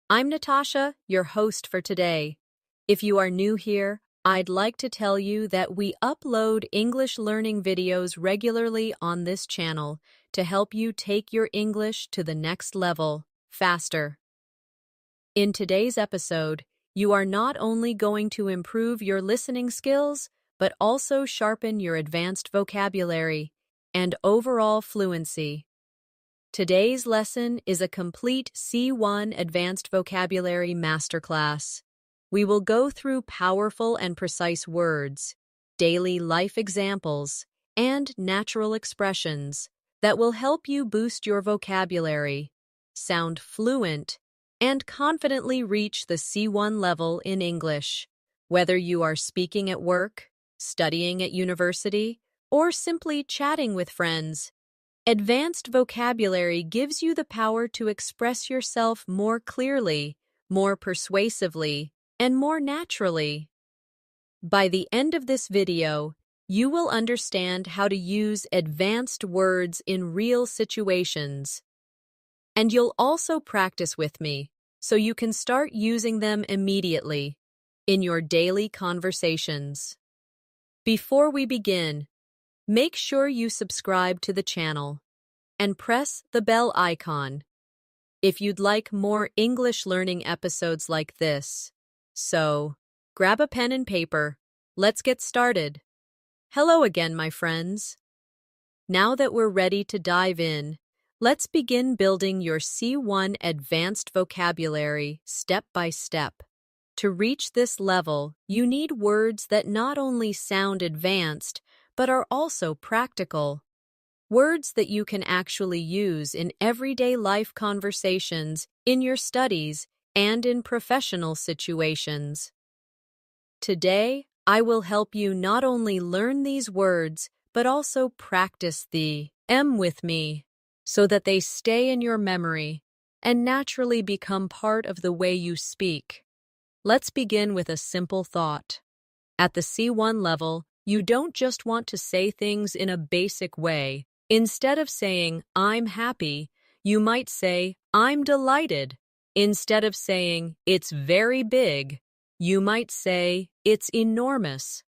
I'm Natasha, your host for today. If you are new here, I'd like to tell you that we upload English learning videos regularly on this channel to help you take your English to the next level, faster. In today's episode, you are not only going to improve your listening skills, but also sharpen your advanced vocabulary and overall fluency. Today's lesson is a complete C1 Advanced Vocabulary Masterclass. We will go through powerful and precise words, daily life examples, and natural expressions that will help you boost your vocabulary, sound fluent, and confidently reach the C1 level in English. Whether you are speaking at work, studying at university, or simply chatting with friends, advanced vocabulary gives you the power to express yourself more clearly, more persuasively, and more naturally. By the end of this video, you will understand how to use advanced words in real situations. And you'll also practice with me, so you can start using them immediately in your daily conversations. Before we begin, make sure you subscribe to the channel and press the bell icon if you'd like more English learning episodes like this. So, grab a pen and paper. Let's get started. Hello again, my friends. Now that we're ready to dive in, let's begin building your C1 advanced vocabulary step by step. To reach this level, you need words that not only sound advanced, but are also practical. Words that you can actually use in everyday life conversations, in your studies, and in professional situations. Today, I will help you not only learn these words, but also practice the M with me, so that they stay in your memory and naturally become part of the way you speak. Let's begin with a simple thought. At the C1 level, you don't just want to say things in a basic way. Instead of saying, I'm happy, you might say, I'm delighted. Instead of saying, it's very big, you might say, it's enormous.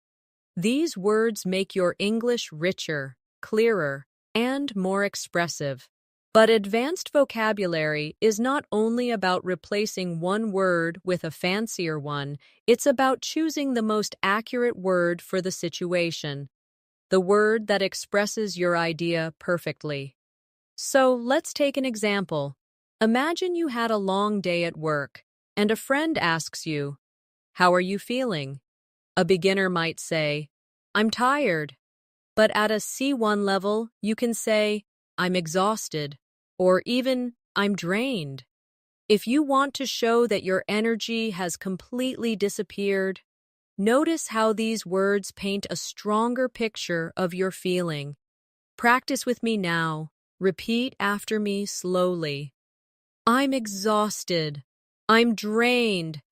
These words make your English richer, clearer, and more expressive. But advanced vocabulary is not only about replacing one word with a fancier one, it's about choosing the most accurate word for the situation, the word that expresses your idea perfectly. So let's take an example. Imagine you had a long day at work, and a friend asks you, "How are you feeling?" A beginner might say, "I'm tired." But at a C1 level, you can say, "I'm exhausted," or even, "I'm drained." If you want to show that your energy has completely disappeared, notice how these words paint a stronger picture of your feeling. Practice with me now. Repeat after me slowly. I'm exhausted. I'm drained.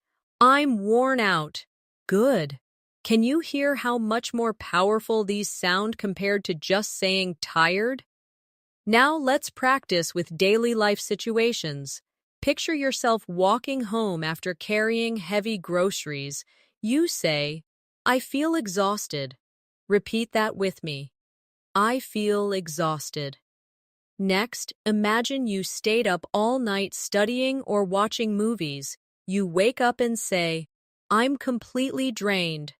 I'm worn out. Good. Can you hear how much more powerful these sound compared to just saying tired? Now let's practice with daily life situations. Picture yourself walking home after carrying heavy groceries. You say, I feel exhausted. Repeat that with me. I feel exhausted. Next, imagine you stayed up all night studying or watching movies. You wake up and say, I'm completely drained.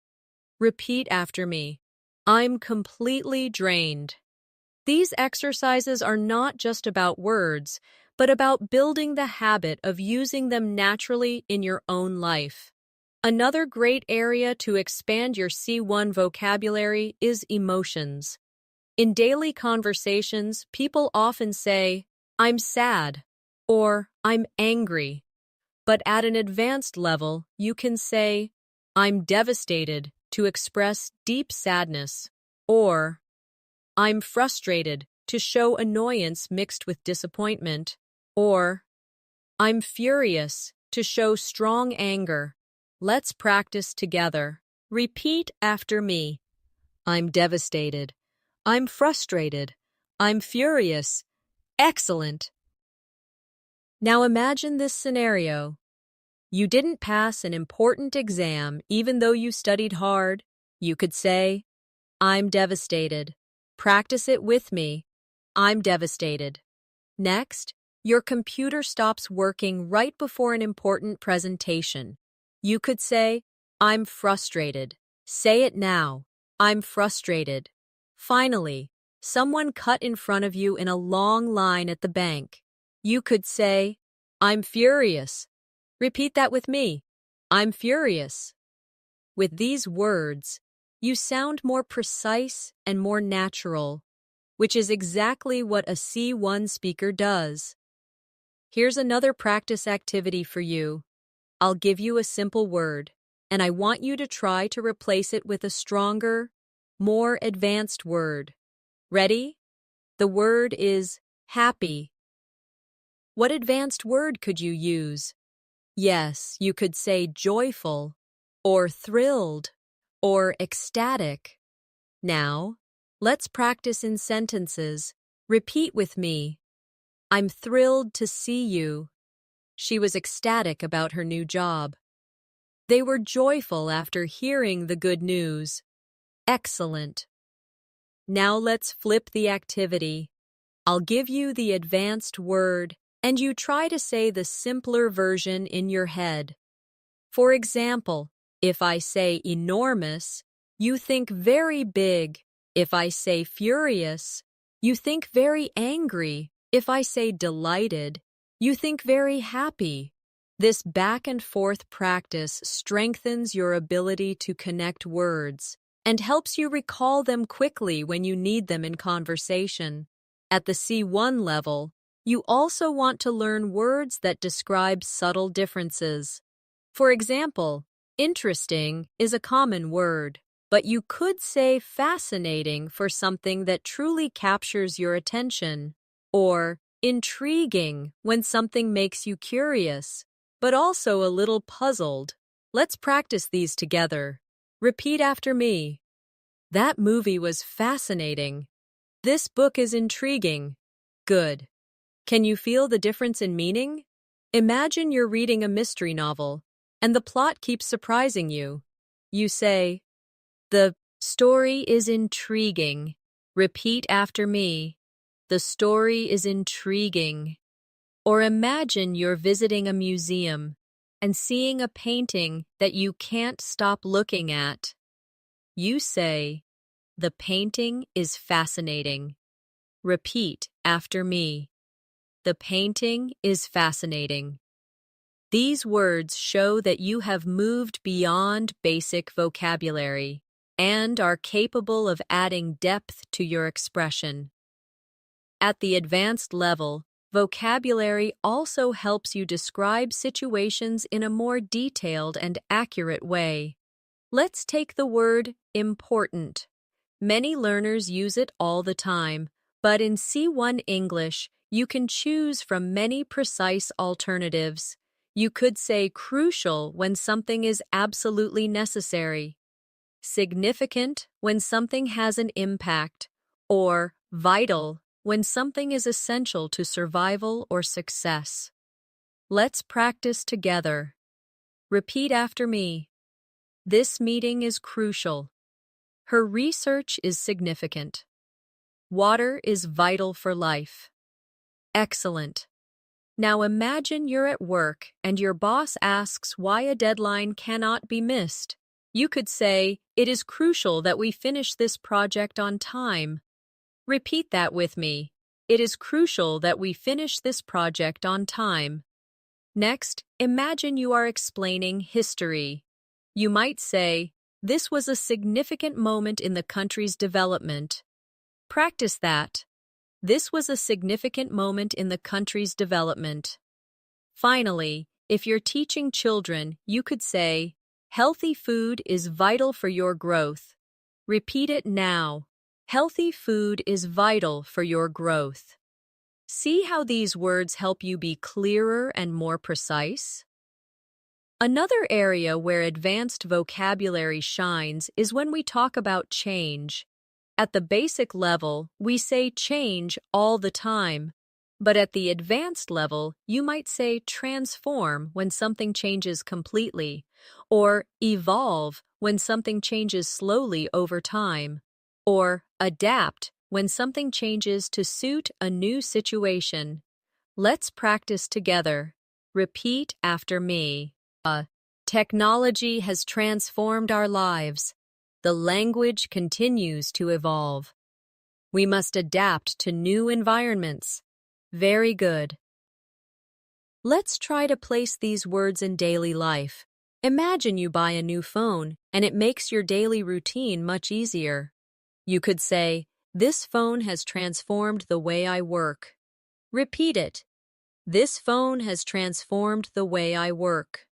Repeat after me. I'm completely drained. These exercises are not just about words, but about building the habit of using them naturally in your own life. Another great area to expand your C1 vocabulary is emotions. In daily conversations, people often say, I'm sad, or I'm angry. But at an advanced level, you can say, I'm devastated, to express deep sadness, or I'm frustrated, to show annoyance mixed with disappointment, or I'm furious, to show strong anger. Let's practice together. Repeat after me. I'm devastated. I'm frustrated. I'm furious. Excellent. Now imagine this scenario. You didn't pass an important exam even though you studied hard. You could say, I'm devastated. Practice it with me. I'm devastated. Next, your computer stops working right before an important presentation. You could say, I'm frustrated. Say it now. I'm frustrated. Finally, someone cut in front of you in a long line at the bank. You could say, I'm furious. Repeat that with me. I'm furious. With these words, you sound more precise and more natural, which is exactly what a C1 speaker does. Here's another practice activity for you. I'll give you a simple word, and I want you to try to replace it with a stronger, more advanced word. Ready? The word is happy. What advanced word could you use? Yes, you could say joyful, or thrilled, or ecstatic. Now, let's practice in sentences. Repeat with me. I'm thrilled to see you. She was ecstatic about her new job. They were joyful after hearing the good news. Excellent. Now let's flip the activity. I'll give you the advanced word, and you try to say the simpler version in your head. For example, if I say enormous, you think very big. If I say furious, you think very angry. If I say delighted, you think very happy. This back and forth practice strengthens your ability to connect words and helps you recall them quickly when you need them in conversation. At the C1 level, you also want to learn words that describe subtle differences. For example, interesting is a common word, but you could say fascinating for something that truly captures your attention, or intriguing when something makes you curious, but also a little puzzled. Let's practice these together. Repeat after me. That movie was fascinating. This book is intriguing. Good. Can you feel the difference in meaning? Imagine you're reading a mystery novel, and the plot keeps surprising you. You say, the story is intriguing. Repeat after me. The story is intriguing. Or imagine you're visiting a museum and seeing a painting that you can't stop looking at. You say, the painting is fascinating. Repeat after me. The painting is fascinating. These words show that you have moved beyond basic vocabulary and are capable of adding depth to your expression. At the advanced level, vocabulary also helps you describe situations in a more detailed and accurate way. Let's take the word important. Many learners use it all the time, but in C1 English, you can choose from many precise alternatives. You could say crucial when something is absolutely necessary, significant when something has an impact, or vital when something is essential to survival or success. Let's practice together. Repeat after me. This meeting is crucial. Her research is significant. Water is vital for life. Excellent. Now imagine you're at work and your boss asks why a deadline cannot be missed. You could say, it is crucial that we finish this project on time. Repeat that with me. It is crucial that we finish this project on time. Next, imagine you are explaining history. You might say, this was a significant moment in the country's development. Practice that. This was a significant moment in the country's development. Finally, if you're teaching children, you could say, healthy food is vital for your growth. Repeat it now. Healthy food is vital for your growth. See how these words help you be clearer and more precise? Another area where advanced vocabulary shines is when we talk about change. At the basic level, we say change all the time. But at the advanced level, you might say transform when something changes completely, or evolve when something changes slowly over time, or adapt when something changes to suit a new situation. Let's practice together. Repeat after me. Technology has transformed our lives. The language continues to evolve. We must adapt to new environments. Very good. Let's try to place these words in daily life. Imagine you buy a new phone, and it makes your daily routine much easier. You could say, "This phone has transformed the way I work." Repeat it. This phone has transformed the way I work.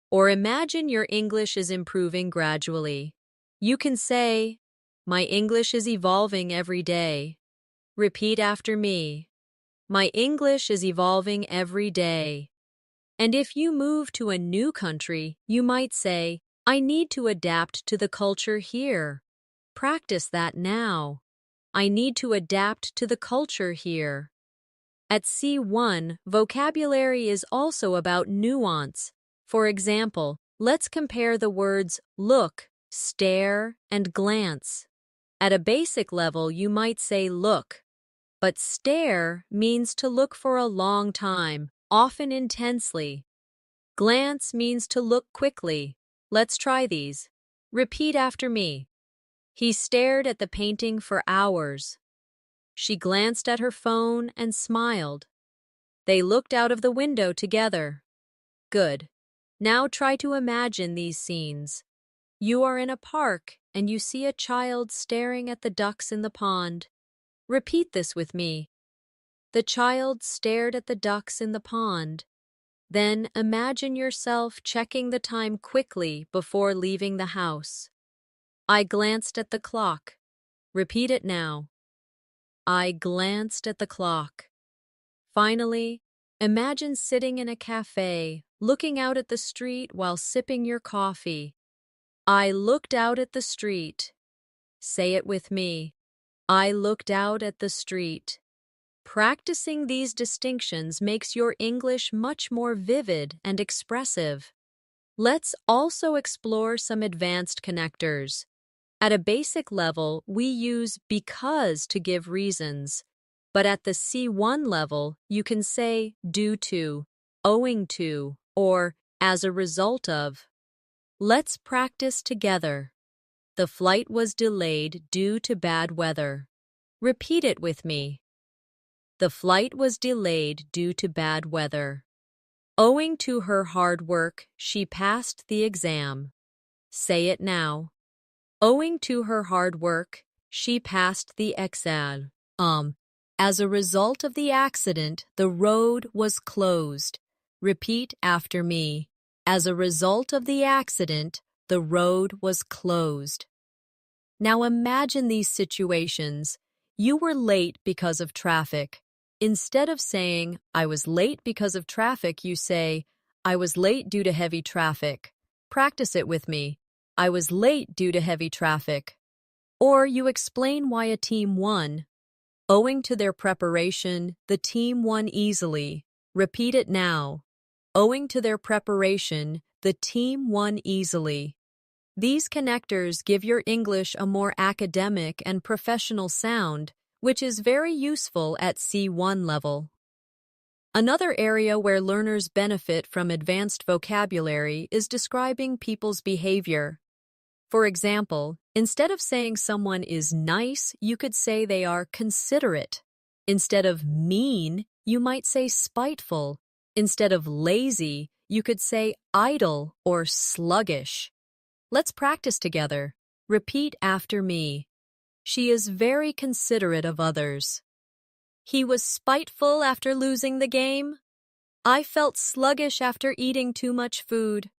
Or imagine your English is improving gradually. You can say, "My English is evolving every day." Repeat after me. My English is evolving every day. And if you move to a new country, you might say, "I need to adapt to the culture here." Practice that now. I need to adapt to the culture here. At C1, vocabulary is also about nuance. For example, let's compare the words look, stare, and glance. At a basic level, you might say look, but stare means to look for a long time, often intensely. Glance means to look quickly. Let's try these. Repeat after me. He stared at the painting for hours. She glanced at her phone and smiled. They looked out of the window together. Good. Now try to imagine these scenes. You are in a park and you see a child staring at the ducks in the pond. Repeat this with me. The child stared at the ducks in the pond. Then imagine yourself checking the time quickly before leaving the house. I glanced at the clock. Repeat it now. I glanced at the clock. Finally, imagine sitting in a cafe, looking out at the street while sipping your coffee. I looked out at the street. Say it with me. I looked out at the street. Practicing these distinctions makes your English much more vivid and expressive. Let's also explore some advanced connectors. At a basic level, we use because to give reasons. But at the C1 level, you can say due to, owing to, or as a result of. Let's practice together. The flight was delayed due to bad weather. Repeat it with me. The flight was delayed due to bad weather. Owing to her hard work, she passed the exam. Say it now. Owing to her hard work, she passed the exam. As a result of the accident, the road was closed. Repeat after me. As a result of the accident, the road was closed. Now imagine these situations. You were late because of traffic. Instead of saying, "I was late because of traffic," you say, "I was late due to heavy traffic." Practice it with me. I was late due to heavy traffic. Or you explain why a team won. Owing to their preparation, the team won easily. Repeat it now. Owing to their preparation, the team won easily. These connectors give your English a more academic and professional sound, which is very useful at C1 level. Another area where learners benefit from advanced vocabulary is describing people's behavior. For example, instead of saying someone is nice, you could say they are considerate. Instead of mean, you might say spiteful. Instead of lazy, you could say idle or sluggish. Let's practice together. Repeat after me. She is very considerate of others. He was spiteful after losing the game. I felt sluggish after eating too much food.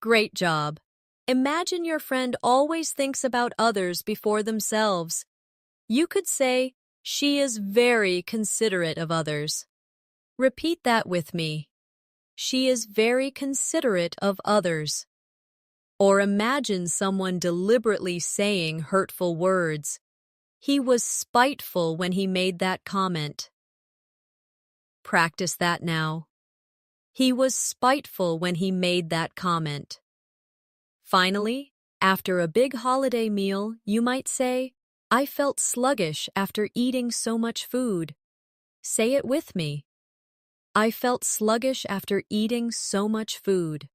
Great job. Imagine your friend always thinks about others before themselves. You could say, "She is very considerate of others." Repeat that with me. She is very considerate of others. Or imagine someone deliberately saying hurtful words. He was spiteful when he made that comment. Practice that now. He was spiteful when he made that comment. Finally, after a big holiday meal, you might say, I felt sluggish after eating so much food. Say it with me. I felt sluggish after eating so much food.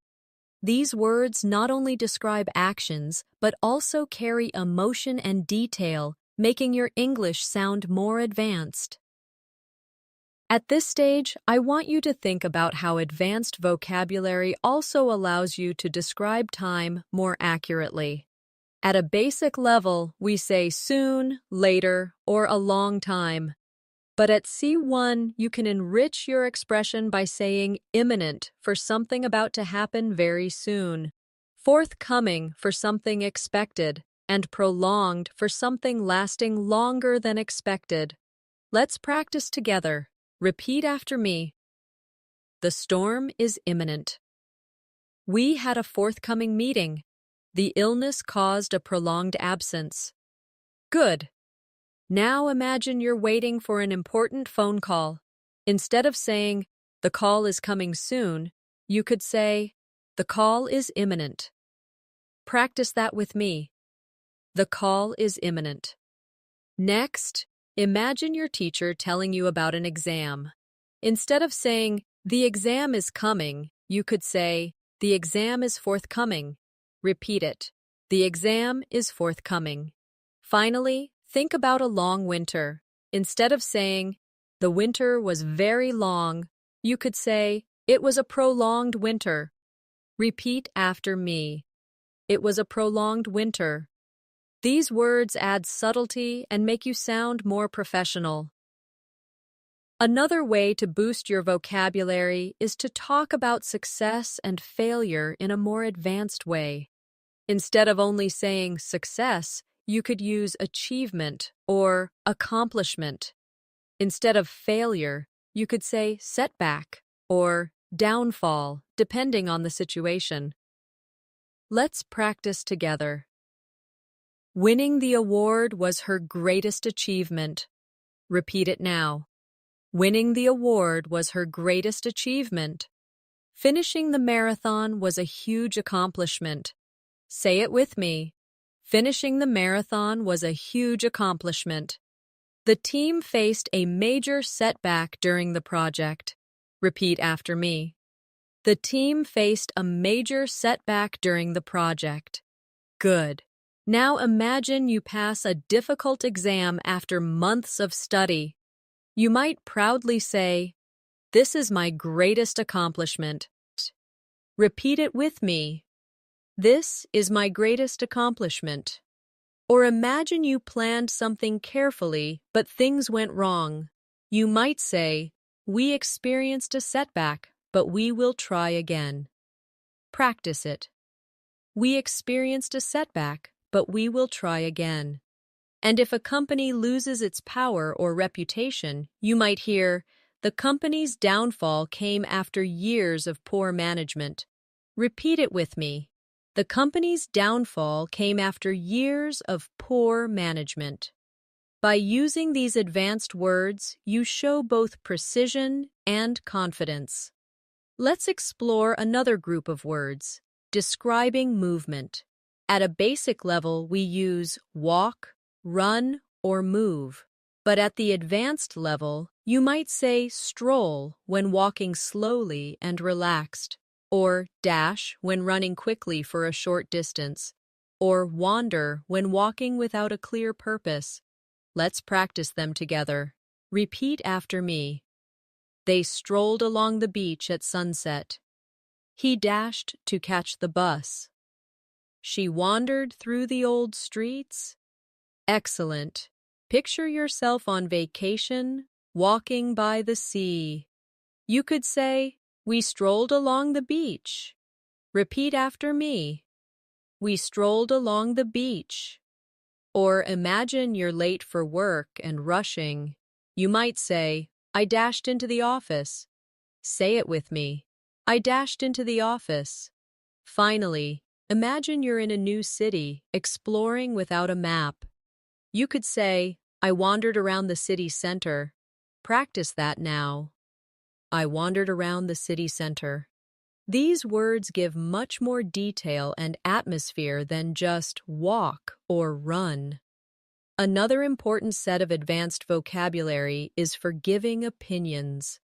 These words not only describe actions, but also carry emotion and detail, making your English sound more advanced. At this stage, I want you to think about how advanced vocabulary also allows you to describe time more accurately. At a basic level, we say soon, later, or a long time. But at C1, you can enrich your expression by saying imminent for something about to happen very soon, forthcoming for something expected, and prolonged for something lasting longer than expected. Let's practice together. Repeat after me. The storm is imminent. We had a forthcoming meeting. The illness caused a prolonged absence. Good. Now imagine you're waiting for an important phone call. Instead of saying, the call is coming soon, you could say, the call is imminent. Practice that with me. The call is imminent. Next, imagine your teacher telling you about an exam. Instead of saying, the exam is coming, you could say, the exam is forthcoming. Repeat it. The exam is forthcoming. Finally, think about a long winter. Instead of saying, the winter was very long, you could say, it was a prolonged winter. Repeat after me. It was a prolonged winter. These words add subtlety and make you sound more professional. Another way to boost your vocabulary is to talk about success and failure in a more advanced way. Instead of only saying success, you could use achievement or accomplishment. Instead of failure, you could say setback or downfall, depending on the situation. Let's practice together. Winning the award was her greatest achievement. Repeat it now. Winning the award was her greatest achievement. Finishing the marathon was a huge accomplishment. Say it with me. Finishing the marathon was a huge accomplishment. The team faced a major setback during the project. Repeat after me. The team faced a major setback during the project. Good. Now imagine you pass a difficult exam after months of study. You might proudly say, this is my greatest accomplishment. Repeat it with me. This is my greatest accomplishment. Or imagine you planned something carefully, but things went wrong. You might say, we experienced a setback, but we will try again. Practice it. We experienced a setback, but we will try again. And if a company loses its power or reputation, you might hear, the company's downfall came after years of poor management. Repeat it with me. The company's downfall came after years of poor management. By using these advanced words, you show both precision and confidence. Let's explore another group of words, describing movement. At a basic level, we use walk, run, or move. But at the advanced level, you might say stroll when walking slowly and relaxed, or dash when running quickly for a short distance, or wander when walking without a clear purpose. Let's practice them together. Repeat after me. They strolled along the beach at sunset. He dashed to catch the bus. She wandered through the old streets. Excellent. Picture yourself on vacation, walking by the sea. You could say, we strolled along the beach. Repeat after me. We strolled along the beach. Or imagine you're late for work and rushing. You might say, I dashed into the office. Say it with me. I dashed into the office. Finally, imagine you're in a new city, exploring without a map. You could say, I wandered around the city center. Practice that now. I wandered around the city center. These words give much more detail and atmosphere than just walk or run. Another important set of advanced vocabulary is for giving opinions.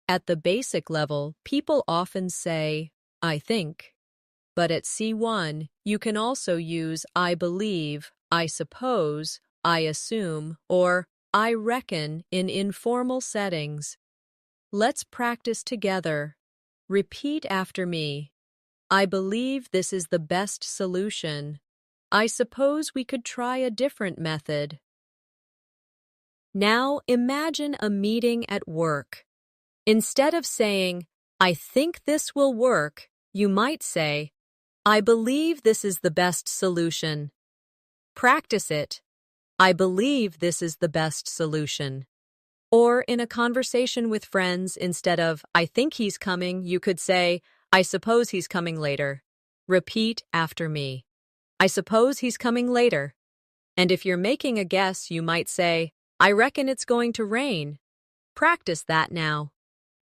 At the basic level, people often say, I think. But at C1, you can also use I believe, I suppose, I assume, or I reckon in informal settings. Let's practice together. Repeat after me. I believe this is the best solution. I suppose we could try a different method. Now imagine a meeting at work. Instead of saying, I think this will work, you might say, I believe this is the best solution. Practice it. I believe this is the best solution. Or in a conversation with friends, instead of, I think he's coming, you could say, I suppose he's coming later. Repeat after me. I suppose he's coming later. And if you're making a guess, you might say, I reckon it's going to rain. Practice that now.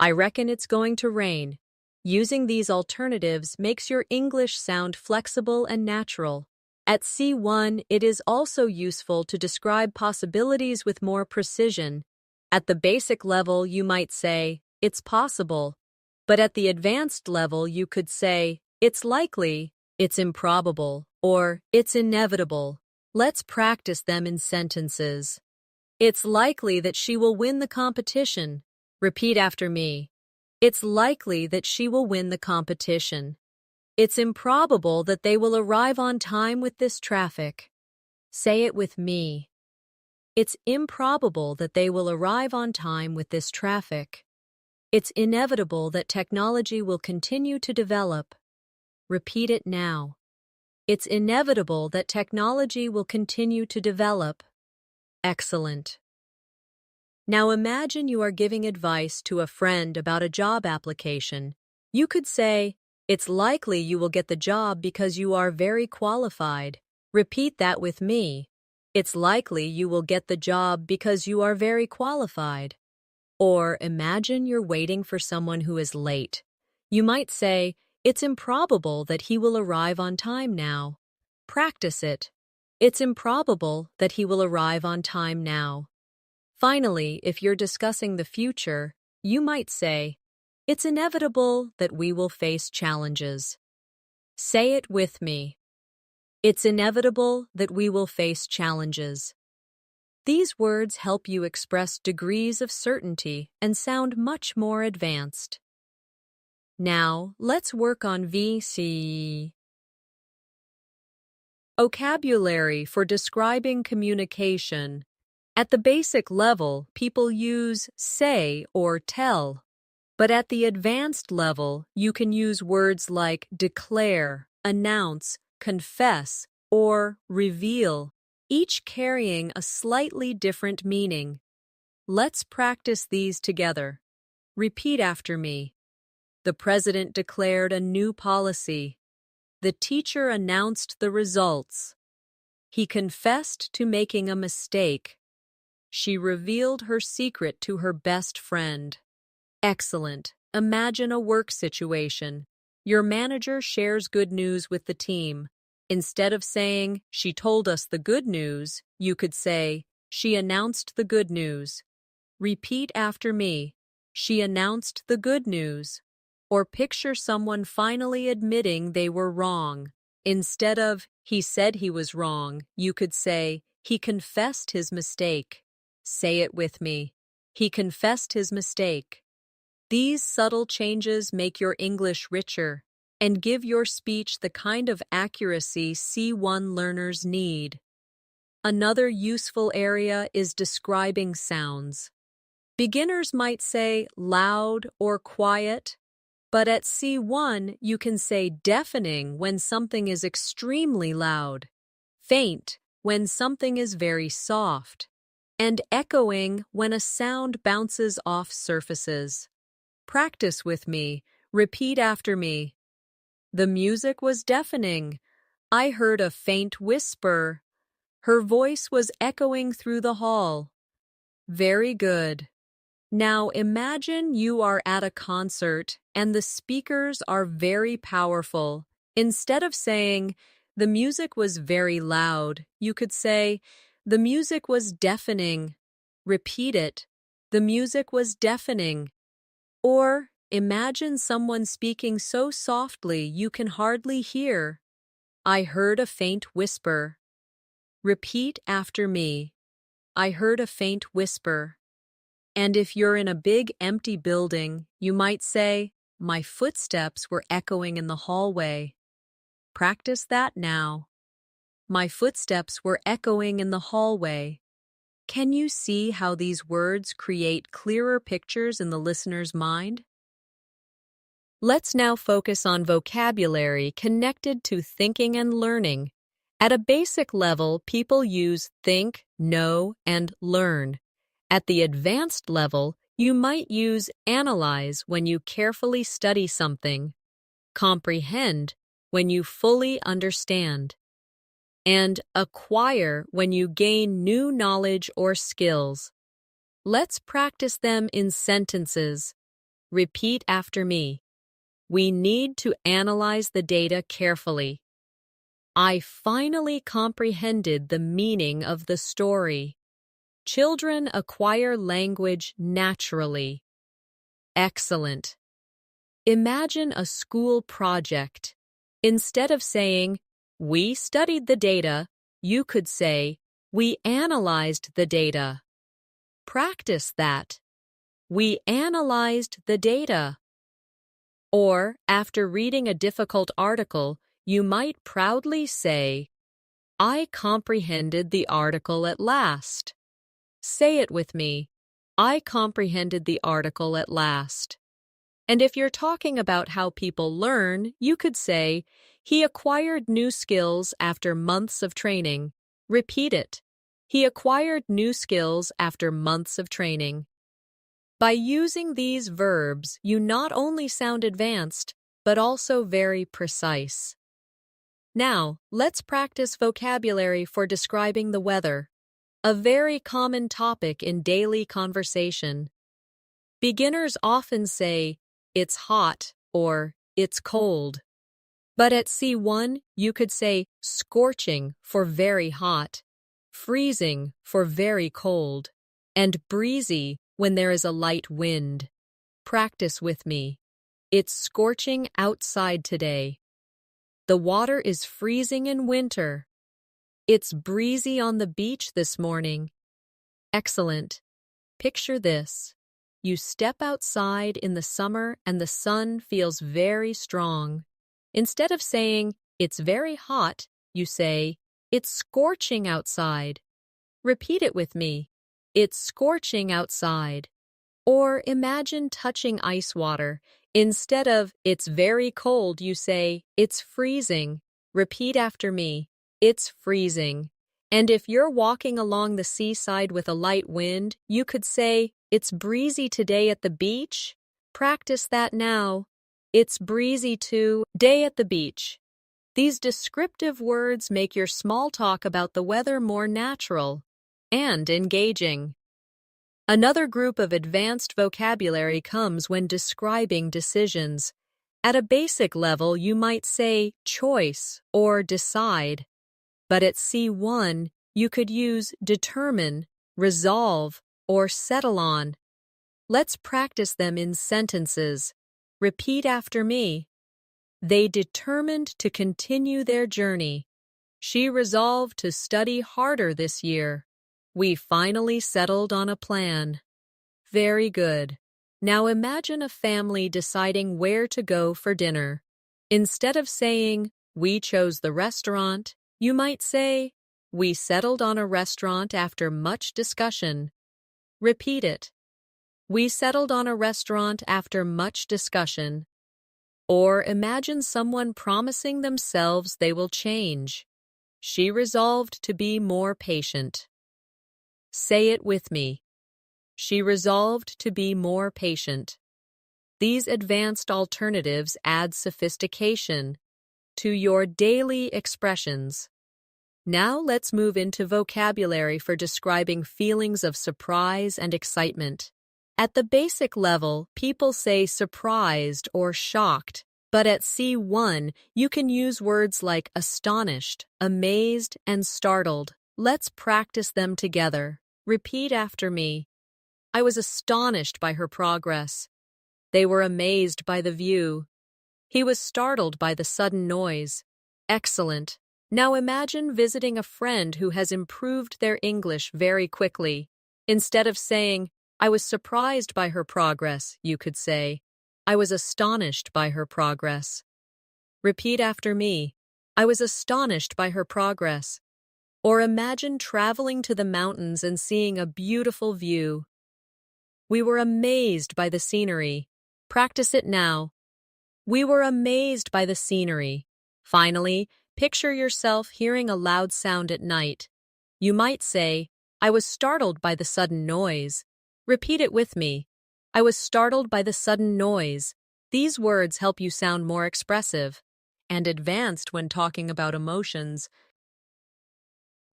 I reckon it's going to rain. Using these alternatives makes your English sound flexible and natural. At C1, it is also useful to describe possibilities with more precision. At the basic level, you might say, it's possible. But at the advanced level, you could say, it's likely, it's improbable, or it's inevitable. Let's practice them in sentences. It's likely that she will win the competition. Repeat after me. It's likely that she will win the competition. It's improbable that they will arrive on time with this traffic. Say it with me. It's improbable that they will arrive on time with this traffic. It's inevitable that technology will continue to develop. Repeat it now. It's inevitable that technology will continue to develop. Excellent. Now imagine you are giving advice to a friend about a job application. You could say, it's likely you will get the job because you are very qualified. Repeat that with me. It's likely you will get the job because you are very qualified. Or imagine you're waiting for someone who is late. You might say, it's improbable that he will arrive on time now. Practice it. It's improbable that he will arrive on time now. Finally, if you're discussing the future, you might say, it's inevitable that we will face challenges. Say it with me. It's inevitable that we will face challenges. These words help you express degrees of certainty and sound much more advanced. Now, let's work on VC. Vocabulary for describing communication. At the basic level, people use say or tell. But at the advanced level, you can use words like declare, announce, confess, or reveal, each carrying a slightly different meaning. Let's practice these together. Repeat after me. The president declared a new policy. The teacher announced the results. He confessed to making a mistake. She revealed her secret to her best friend. Excellent. Imagine a work situation. Your manager shares good news with the team. Instead of saying, she told us the good news, you could say, she announced the good news. Repeat after me. She announced the good news. Or picture someone finally admitting they were wrong. Instead of, he said he was wrong, you could say, he confessed his mistake. Say it with me. He confessed his mistake. These subtle changes make your English richer and give your speech the kind of accuracy C1 learners need. Another useful area is describing sounds. Beginners might say loud or quiet, but at C1 you can say deafening when something is extremely loud, faint when something is very soft, and echoing when a sound bounces off surfaces. Practice with me. Repeat after me. The music was deafening. I heard a faint whisper. Her voice was echoing through the hall. Very good. Now imagine you are at a concert and the speakers are very powerful. Instead of saying, the music was very loud, you could say, the music was deafening. Repeat it. The music was deafening. Or imagine someone speaking so softly you can hardly hear. I heard a faint whisper. Repeat after me. I heard a faint whisper. And if you're in a big empty building, you might say, my footsteps were echoing in the hallway. Practice that now. My footsteps were echoing in the hallway. Can you see how these words create clearer pictures in the listener's mind? Let's now focus on vocabulary connected to thinking and learning. At a basic level, people use think, know, and learn. At the advanced level, you might use analyze when you carefully study something, comprehend when you fully understand, and acquire when you gain new knowledge or skills. Let's practice them in sentences. Repeat after me. We need to analyze the data carefully. I finally comprehended the meaning of the story. Children acquire language naturally. Excellent. Imagine a school project. Instead of saying, we studied the data, you could say, we analyzed the data. Practice that. We analyzed the data. Or, after reading a difficult article, you might proudly say, I comprehended the article at last. Say it with me. I comprehended the article at last. And if you're talking about how people learn, you could say, he acquired new skills after months of training. Repeat it. He acquired new skills after months of training. By using these verbs, you not only sound advanced, but also very precise. Now, let's practice vocabulary for describing the weather, a very common topic in daily conversation. Beginners often say, it's hot or it's cold. But at C1, you could say scorching for very hot, freezing for very cold, and breezy when there is a light wind. Practice with me. It's scorching outside today. The water is freezing in winter. It's breezy on the beach this morning. Excellent. Picture this. You step outside in the summer and the sun feels very strong. Instead of saying, it's very hot, you say, it's scorching outside. Repeat it with me. It's scorching outside. Or imagine touching ice water. Instead of, it's very cold, you say, it's freezing. Repeat after me. It's freezing. And if you're walking along the seaside with a light wind, you could say, it's breezy today at the beach. Practice that now. It's breezy today at the beach. These descriptive words make your small talk about the weather more natural and engaging. Another group of advanced vocabulary comes when describing decisions. At a basic level, you might say choice or decide. But at C1, you could use determine, resolve, or settle on. Let's practice them in sentences. Repeat after me. They determined to continue their journey. She resolved to study harder this year. We finally settled on a plan. Very good. Now imagine a family deciding where to go for dinner. Instead of saying, we chose the restaurant, you might say, we settled on a restaurant after much discussion. Repeat it. We settled on a restaurant after much discussion. Or imagine someone promising themselves they will change. She resolved to be more patient. Say it with me. She resolved to be more patient. These advanced alternatives add sophistication to your daily expressions. Now let's move into vocabulary for describing feelings of surprise and excitement. At the basic level, people say surprised or shocked, but at C1, you can use words like astonished, amazed, and startled. Let's practice them together. Repeat after me. I was astonished by her progress. They were amazed by the view. He was startled by the sudden noise. Excellent. Now imagine visiting a friend who has improved their English very quickly. Instead of saying, I was surprised by her progress, you could say, I was astonished by her progress. Repeat after me. I was astonished by her progress. Or imagine traveling to the mountains and seeing a beautiful view. We were amazed by the scenery. Practice it now. We were amazed by the scenery. Finally, picture yourself hearing a loud sound at night. You might say, I was startled by the sudden noise. Repeat it with me. I was startled by the sudden noise. These words help you sound more expressive and advanced when talking about emotions.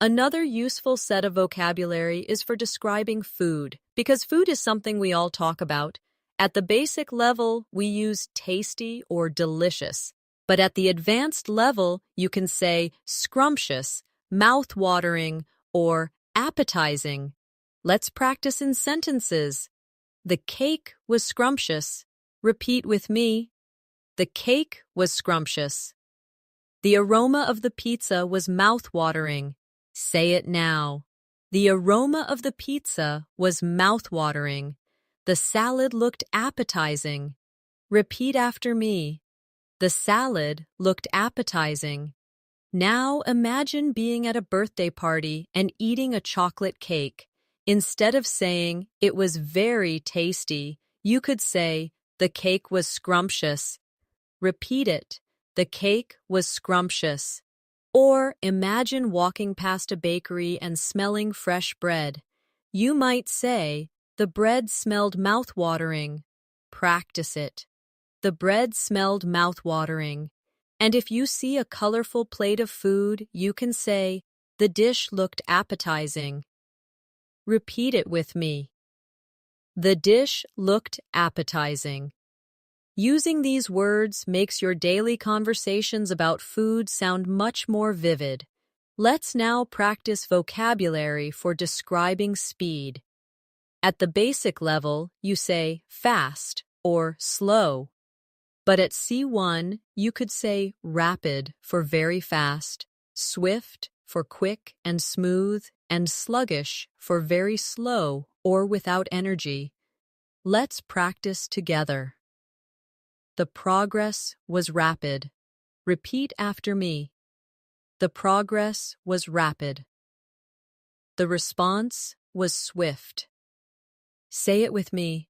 Another useful set of vocabulary is for describing food, because food is something we all talk about. At the basic level, we use tasty or delicious, but at the advanced level, you can say scrumptious, mouth-watering, or appetizing. Let's practice in sentences. The cake was scrumptious. Repeat with me. The cake was scrumptious. The aroma of the pizza was mouth-watering. Say it now. The aroma of the pizza was mouth-watering. The salad looked appetizing. Repeat after me. The salad looked appetizing. Now imagine being at a birthday party and eating a chocolate cake. Instead of saying, it was very tasty, you could say, the cake was scrumptious. Repeat it. The cake was scrumptious. Or imagine walking past a bakery and smelling fresh bread. You might say, the bread smelled mouth-watering. Practice it. The bread smelled mouth-watering. And if you see a colorful plate of food, you can say, the dish looked appetizing. Repeat it with me. The dish looked appetizing. Using these words makes your daily conversations about food sound much more vivid. Let's now practice vocabulary for describing speed. At the basic level, you say fast or slow. But at C1, you could say rapid for very fast, swift for quick and smooth, and sluggish for very slow or without energy. Let's practice together. The progress was rapid. Repeat after me. The progress was rapid. The response was swift. Say it with me.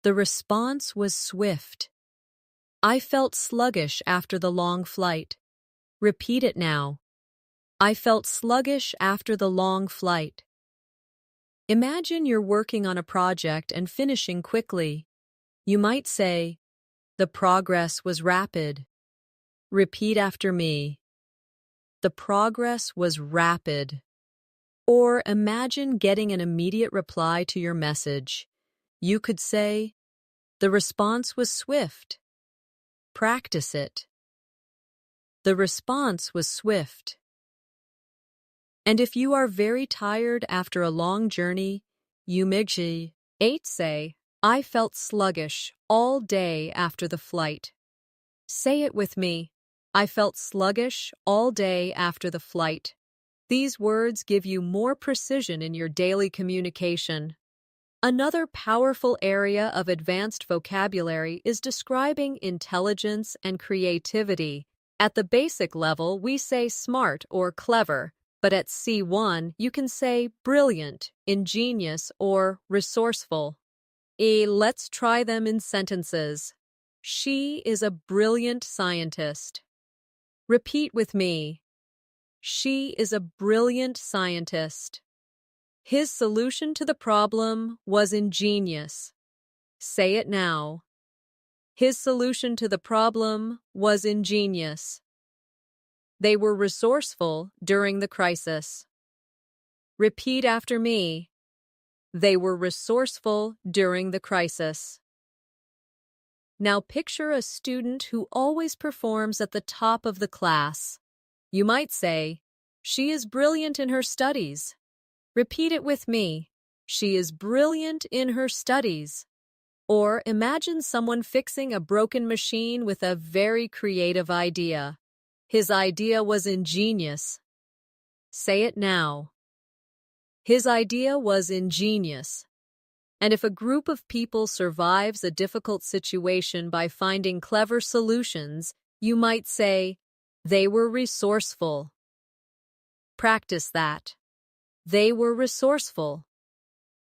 The response was swift. I felt sluggish after the long flight. Repeat it now. I felt sluggish after the long flight. Imagine you're working on a project and finishing quickly. You might say, the progress was rapid. Repeat after me. The progress was rapid. Or imagine getting an immediate reply to your message. You could say, the response was swift. Practice it. The response was swift. And if you are very tired after a long journey, you may say, I felt sluggish all day after the flight. Say it with me. I felt sluggish all day after the flight. These words give you more precision in your daily communication. Another powerful area of advanced vocabulary is describing intelligence and creativity. At the basic level, we say smart or clever, but at C1, you can say brilliant, ingenious, or resourceful. Let's try them in sentences. She is a brilliant scientist. Repeat with me. She is a brilliant scientist. His solution to the problem was ingenious. Say it now. His solution to the problem was ingenious. They were resourceful during the crisis. Repeat after me. They were resourceful during the crisis. Now picture a student who always performs at the top of the class. You might say, "She is brilliant in her studies." Repeat it with me. She is brilliant in her studies. Or imagine someone fixing a broken machine with a very creative idea. His idea was ingenious. Say it now. His idea was ingenious. And if a group of people survives a difficult situation by finding clever solutions, you might say, they were resourceful. Practice that. They were resourceful.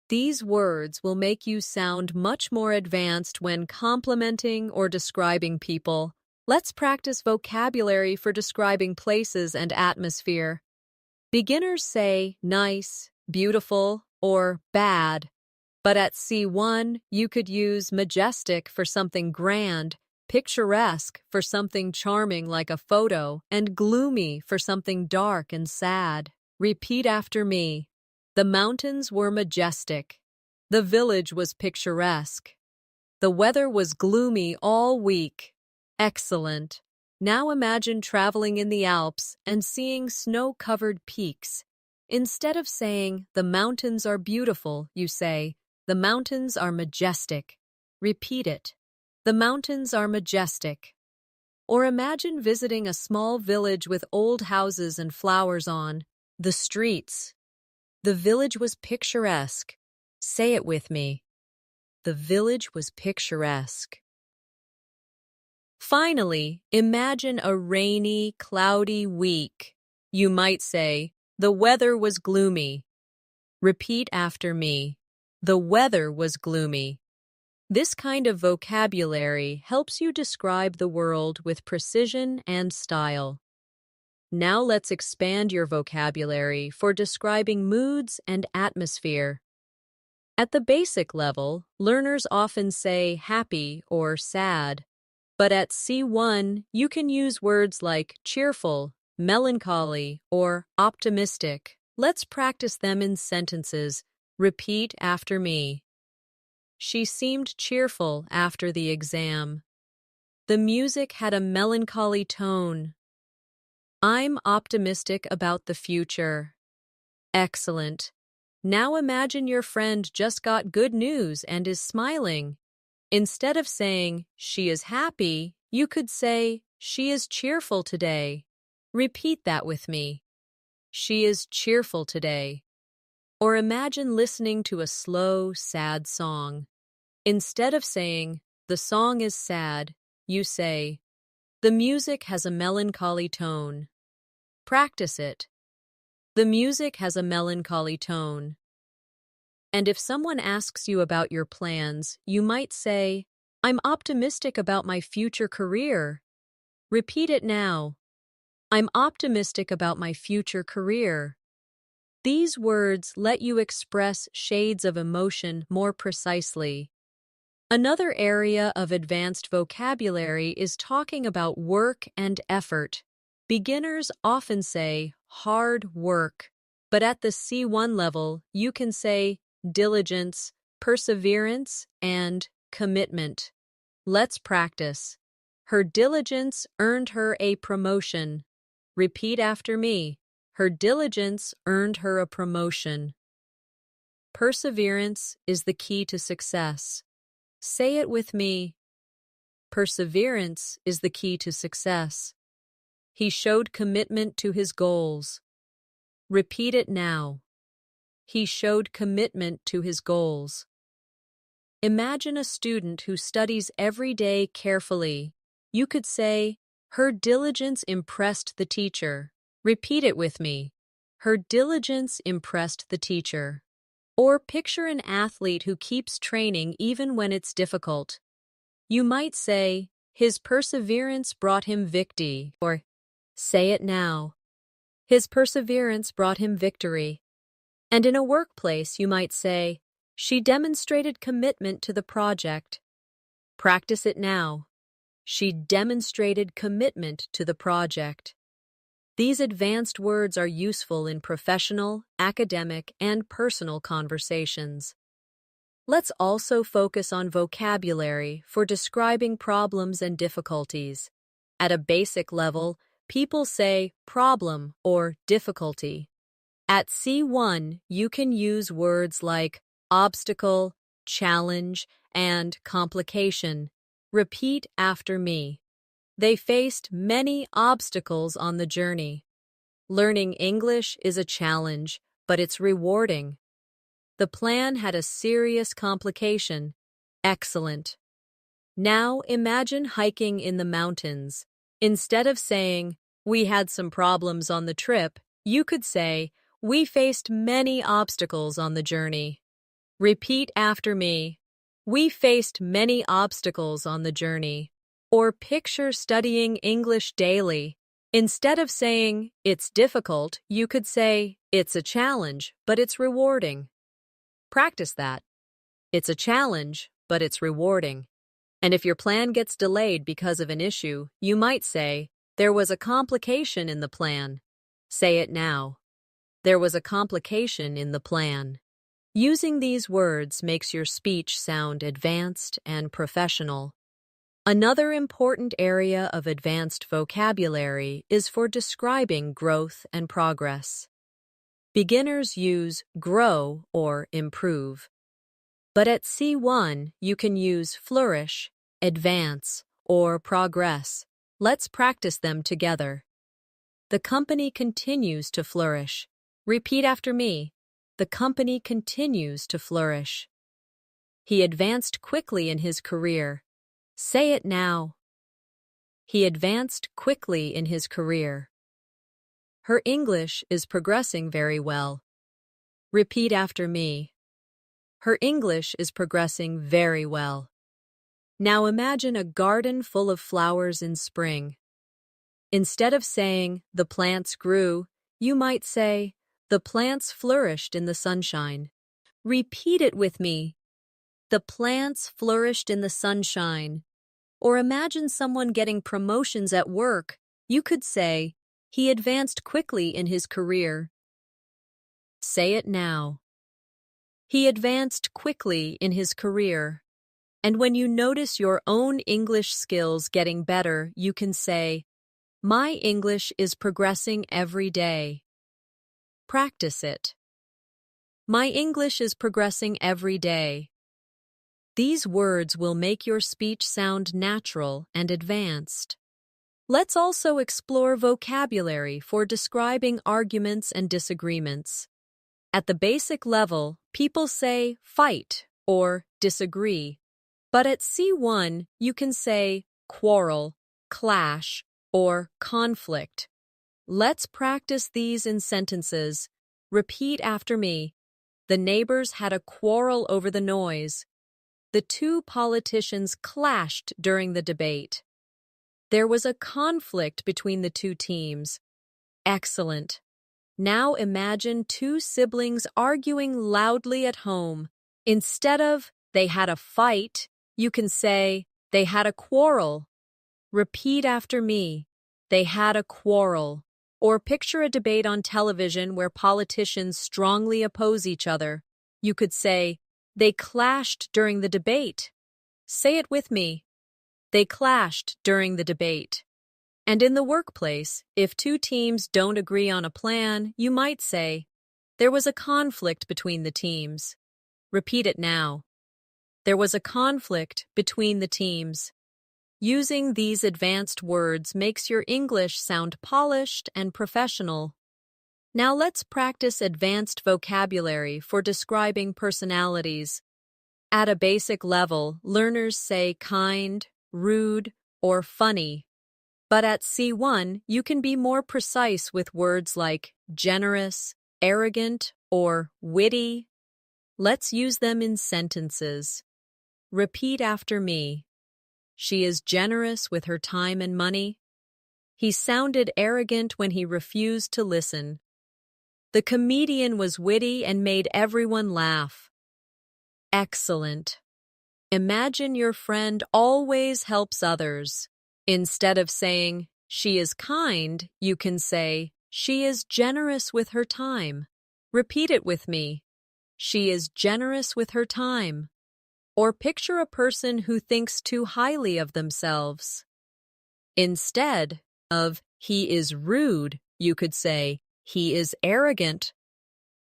These words will make you sound much more advanced when complimenting or describing people. Let's practice vocabulary for describing places and atmosphere. Beginners say nice, beautiful, or bad. But at C1, you could use majestic for something grand, picturesque for something charming like a photo, and gloomy for something dark and sad. Repeat after me. The mountains were majestic. The village was picturesque. The weather was gloomy all week. Excellent. Now imagine traveling in the Alps and seeing snow-covered peaks. Instead of saying, "The mountains are beautiful," you say, "The mountains are majestic." Repeat it. The mountains are majestic. Or imagine visiting a small village with old houses and flowers on the streets. The village was picturesque. Say it with me. The village was picturesque. Finally, imagine a rainy, cloudy week. You might say, "The weather was gloomy." Repeat after me. The weather was gloomy. This kind of vocabulary helps you describe the world with precision and style. Now let's expand your vocabulary for describing moods and atmosphere. At the basic level, learners often say happy or sad. But at C1, you can use words like cheerful, melancholy, or optimistic. Let's practice them in sentences. Repeat after me. She seemed cheerful after the exam. The music had a melancholy tone. I'm optimistic about the future. Excellent. Now imagine your friend just got good news and is smiling. Instead of saying, "She is happy," you could say, "She is cheerful today." Repeat that with me. She is cheerful today. Or imagine listening to a slow, sad song. Instead of saying, "The song is sad," you say, "The music has a melancholy tone." Practice it. The music has a melancholy tone. And if someone asks you about your plans, you might say, "I'm optimistic about my future career." Repeat it now. I'm optimistic about my future career. These words let you express shades of emotion more precisely. Another area of advanced vocabulary is talking about work and effort. Beginners often say hard work, but at the C1 level, you can say diligence, perseverance, and commitment. Let's practice. Her diligence earned her a promotion. Repeat after me. Her diligence earned her a promotion. Perseverance is the key to success. Say it with me. Perseverance is the key to success. He showed commitment to his goals. Repeat it now. He showed commitment to his goals. Imagine a student who studies every day carefully. You could say, "Her diligence impressed the teacher." Repeat it with me. Her diligence impressed the teacher. Or picture an athlete who keeps training even when it's difficult. You might say, "His perseverance brought him victory," or say it now. His perseverance brought him victory. And in a workplace, you might say, "She demonstrated commitment to the project." Practice it now. She demonstrated commitment to the project. These advanced words are useful in professional, academic, and personal conversations. Let's also focus on vocabulary for describing problems and difficulties. At a basic level, people say problem or difficulty. At C1, you can use words like obstacle, challenge, and complication. Repeat after me. They faced many obstacles on the journey. Learning English is a challenge, but it's rewarding. The plan had a serious complication. Excellent. Now imagine hiking in the mountains. Instead of saying, "We had some problems on the trip," you could say, "We faced many obstacles on the journey." Repeat after me. We faced many obstacles on the journey. Or picture studying English daily. Instead of saying, "It's difficult," you could say, "It's a challenge, but it's rewarding." Practice that. It's a challenge, but it's rewarding. And if your plan gets delayed because of an issue, you might say, "There was a complication in the plan." Say it now. There was a complication in the plan. Using these words makes your speech sound advanced and professional. Another important area of advanced vocabulary is for describing growth and progress. Beginners use grow or improve. But at C1, you can use flourish, advance, or progress. Let's practice them together. The company continues to flourish. Repeat after me. The company continues to flourish. He advanced quickly in his career. Say it now. He advanced quickly in his career. Her English is progressing very well. Repeat after me. Her English is progressing very well. Now imagine a garden full of flowers in spring. Instead of saying, "The plants grew," you might say, "The plants flourished in the sunshine." Repeat it with me. The plants flourished in the sunshine. Or imagine someone getting promotions at work. You could say, "He advanced quickly in his career." Say it now. He advanced quickly in his career. And when you notice your own English skills getting better, you can say, "My English is progressing every day." Practice it. My English is progressing every day. These words will make your speech sound natural and advanced. Let's also explore vocabulary for describing arguments and disagreements. At the basic level, people say fight or disagree. But at C1, you can say quarrel, clash, or conflict. Let's practice these in sentences. Repeat after me. The neighbors had a quarrel over the noise. The two politicians clashed during the debate. There was a conflict between the two teams. Excellent. Now imagine two siblings arguing loudly at home. Instead of "they had a fight," you can say "they had a quarrel." Repeat after me. They had a quarrel. Or picture a debate on television where politicians strongly oppose each other. You could say, "They clashed during the debate." Say it with me. They clashed during the debate. And in the workplace, if two teams don't agree on a plan, you might say, "There was a conflict between the teams." Repeat it now. There was a conflict between the teams. Using these advanced words makes your English sound polished and professional. Now let's practice advanced vocabulary for describing personalities. At a basic level, learners say kind, rude, or funny. But at C1, you can be more precise with words like generous, arrogant, or witty. Let's use them in sentences. Repeat after me. She is generous with her time and money. He sounded arrogant when he refused to listen. The comedian was witty and made everyone laugh. Excellent. Imagine your friend always helps others. Instead of saying, "She is kind," you can say, "She is generous with her time." Repeat it with me. She is generous with her time. Or picture a person who thinks too highly of themselves. Instead of he is rude, you could say he is arrogant.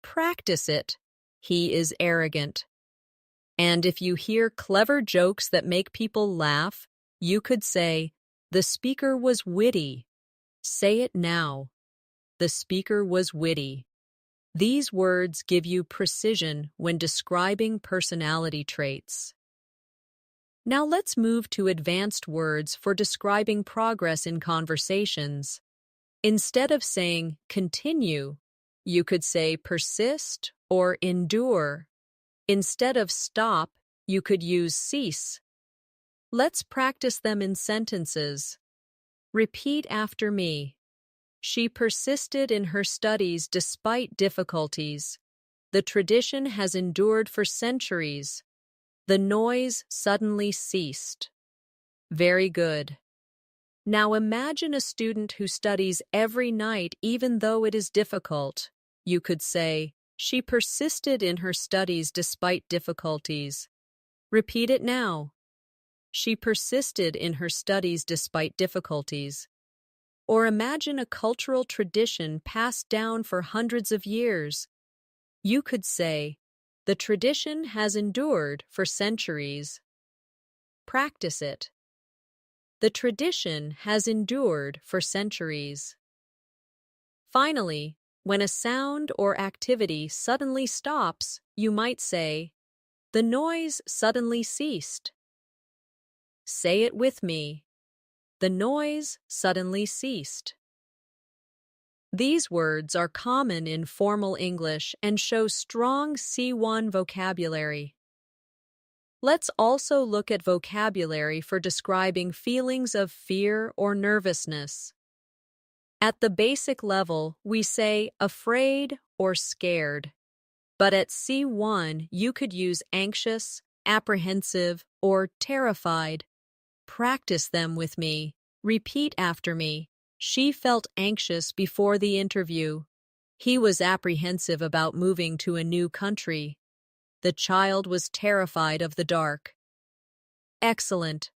Practice it. He is arrogant. And if you hear clever jokes that make people laugh, you could say, the speaker was witty. Say it now. The speaker was witty. These words give you precision when describing personality traits. Now let's move to advanced words for describing progress in conversations. Instead of saying continue, you could say persist or endure. Instead of stop, you could use cease. Let's practice them in sentences. Repeat after me. She persisted in her studies despite difficulties. The tradition has endured for centuries. The noise suddenly ceased. Very good. Now imagine a student who studies every night even though it is difficult. You could say, she persisted in her studies despite difficulties. Repeat it now. She persisted in her studies despite difficulties. Or imagine a cultural tradition passed down for hundreds of years. You could say, the tradition has endured for centuries. Practice it. The tradition has endured for centuries. Finally, when a sound or activity suddenly stops, you might say, the noise suddenly ceased. Say it with me. The noise suddenly ceased. These words are common in formal English and show strong C1 vocabulary. Let's also look at vocabulary for describing feelings of fear or nervousness. At the basic level, we say afraid or scared. But at C1, you could use anxious, apprehensive, or terrified. Practice them with me. Repeat after me. She felt anxious before the interview. He was apprehensive about moving to a new country. The child was terrified of the dark. Excellent.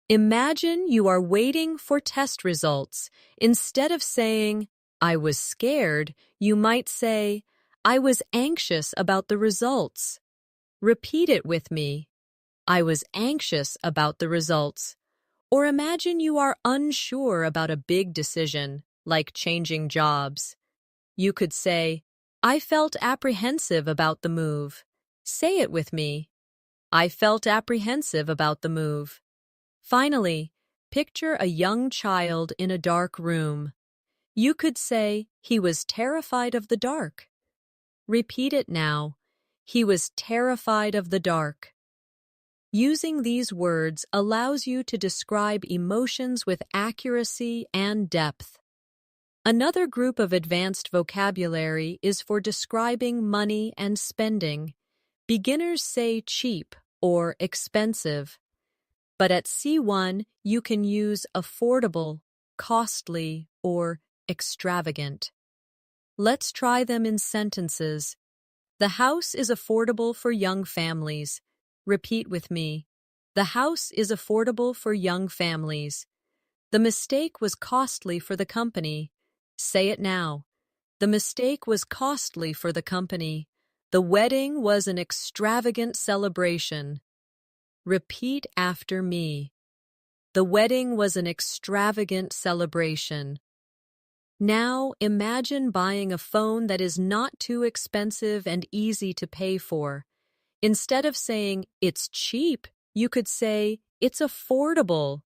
Imagine you are waiting for test results. Instead of saying, I was scared, you might say, I was anxious about the results. Repeat it with me. I was anxious about the results. Or imagine you are unsure about a big decision, like changing jobs. You could say, I felt apprehensive about the move. Say it with me. I felt apprehensive about the move. Finally, picture a young child in a dark room. You could say, he was terrified of the dark. Repeat it now. He was terrified of the dark. Using these words allows you to describe emotions with accuracy and depth. Another group of advanced vocabulary is for describing money and spending. Beginners say cheap or expensive. But at C1, you can use affordable, costly, or extravagant. Let's try them in sentences. The house is affordable for young families. Repeat with me. The house is affordable for young families. The mistake was costly for the company. Say it now. The mistake was costly for the company. The wedding was an extravagant celebration. Repeat after me. The wedding was an extravagant celebration. Now imagine buying a phone that is not too expensive and easy to pay for. Instead of saying, it's cheap, you could say, it's affordable.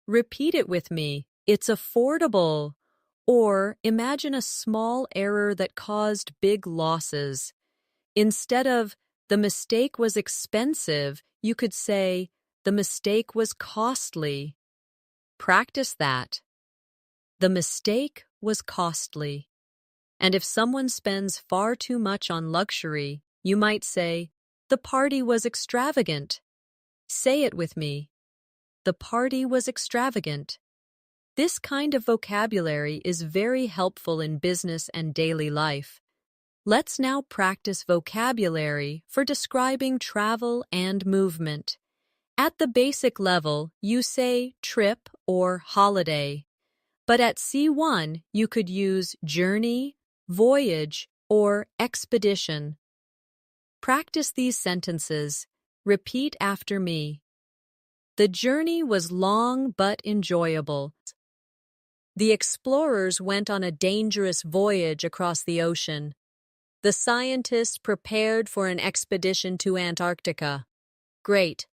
Repeat it with me. It's affordable. Or imagine a small error that caused big losses. Instead of, the mistake was expensive, you could say, the mistake was costly. Practice that. The mistake was costly. And if someone spends far too much on luxury, you might say, the party was extravagant. Say it with me. The party was extravagant. This kind of vocabulary is very helpful in business and daily life. Let's now practice vocabulary for describing travel and movement. At the basic level, you say trip or holiday. But at C1, you could use journey, voyage, or expedition. Practice these sentences. Repeat after me. The journey was long but enjoyable. The explorers went on a dangerous voyage across the ocean. The scientists prepared for an expedition to Antarctica. Great.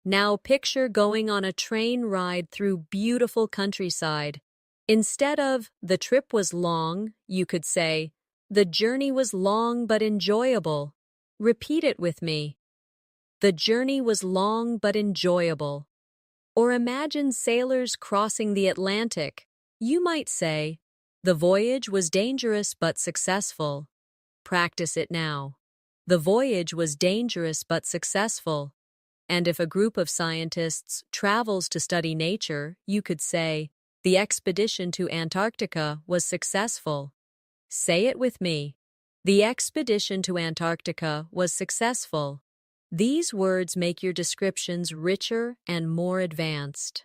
Now picture going on a train ride through beautiful countryside. Instead of, the trip was long, you could say, the journey was long but enjoyable. Repeat it with me. The journey was long but enjoyable. Or imagine sailors crossing the Atlantic. You might say, the voyage was dangerous but successful. Practice it now. The voyage was dangerous but successful. And if a group of scientists travels to study nature, you could say, the expedition to Antarctica was successful. Say it with me. The expedition to Antarctica was successful. These words make your descriptions richer and more advanced.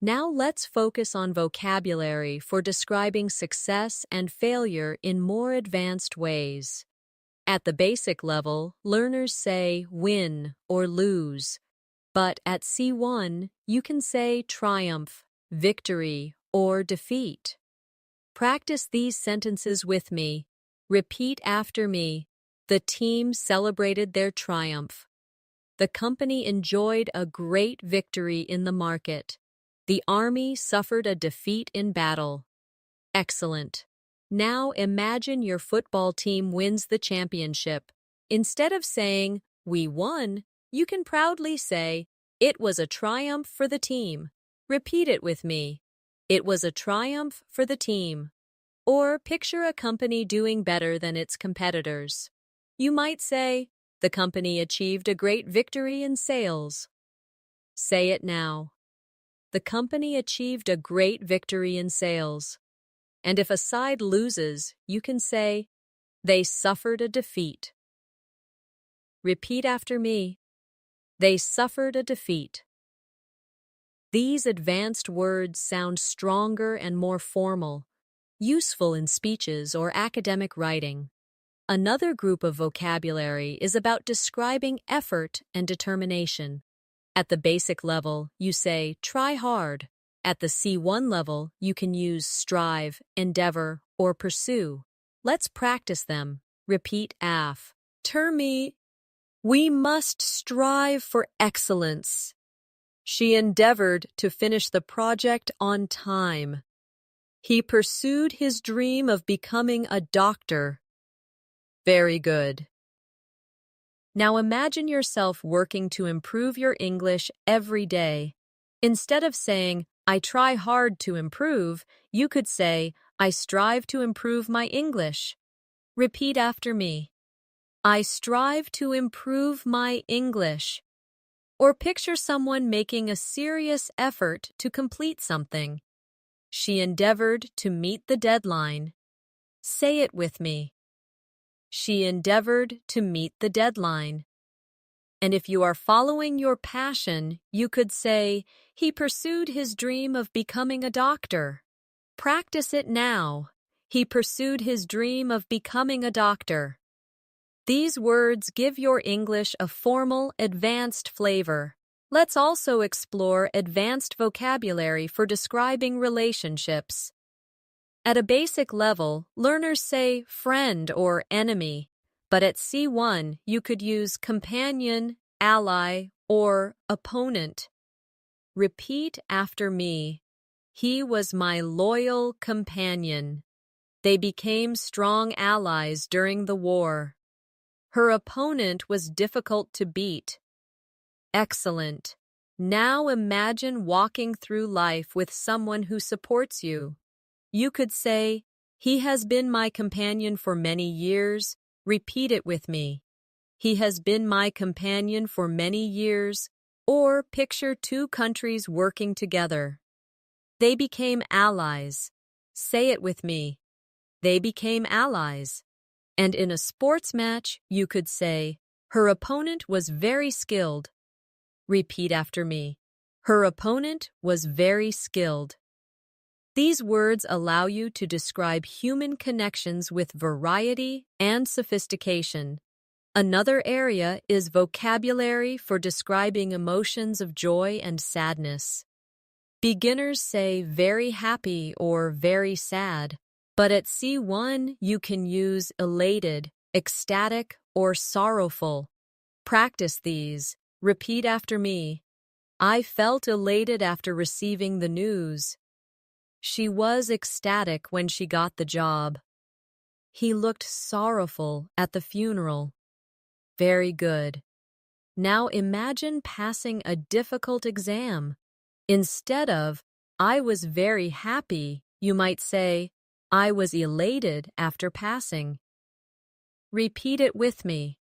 Now let's focus on vocabulary for describing success and failure in more advanced ways. At the basic level, learners say win or lose. But at C1, you can say triumph, victory, or defeat. Practice these sentences with me. Repeat after me. The team celebrated their triumph. The company enjoyed a great victory in the market. The army suffered a defeat in battle. Excellent. Now imagine your football team wins the championship. Instead of saying, we won, you can proudly say, it was a triumph for the team. Repeat it with me. It was a triumph for the team. Or picture a company doing better than its competitors. You might say, the company achieved a great victory in sales. Say it now. The company achieved a great victory in sales. And if a side loses, you can say, they suffered a defeat. Repeat after me. They suffered a defeat. These advanced words sound stronger and more formal, useful in speeches or academic writing. Another group of vocabulary is about describing effort and determination. At the basic level, you say try hard. At the C1 level, you can use strive, endeavor, or pursue. Let's practice them. Repeat after me. We must strive for excellence. She endeavored to finish the project on time. He pursued his dream of becoming a doctor. Very good. Now imagine yourself working to improve your English every day. Instead of saying, I try hard to improve, you could say, I strive to improve my English. Repeat after me. I strive to improve my English. Or picture someone making a serious effort to complete something. She endeavored to meet the deadline. Say it with me. She endeavored to meet the deadline. And if you are following your passion, you could say, he pursued his dream of becoming a doctor. Practice it now. He pursued his dream of becoming a doctor. These words give your English a formal, advanced flavor. Let's also explore advanced vocabulary for describing relationships. At a basic level, learners say friend or enemy, but at C1, you could use companion, ally, or opponent. Repeat after me. He was my loyal companion. They became strong allies during the war. Her opponent was difficult to beat. Excellent. Now imagine walking through life with someone who supports you. You could say, he has been my companion for many years. Repeat it with me. He has been my companion for many years. Or picture two countries working together. They became allies. Say it with me. They became allies. And in a sports match, you could say, her opponent was very skilled. Repeat after me. Her opponent was very skilled. These words allow you to describe human connections with variety and sophistication. Another area is vocabulary for describing emotions of joy and sadness. Beginners say very happy or very sad, but at C1 you can use elated, ecstatic, or sorrowful. Practice these. Repeat after me. I felt elated after receiving the news. She was ecstatic when she got the job. He looked sorrowful at the funeral. Very good. Now imagine passing a difficult exam. Instead of, I was very happy, you might say, I was elated after passing. Repeat it with me.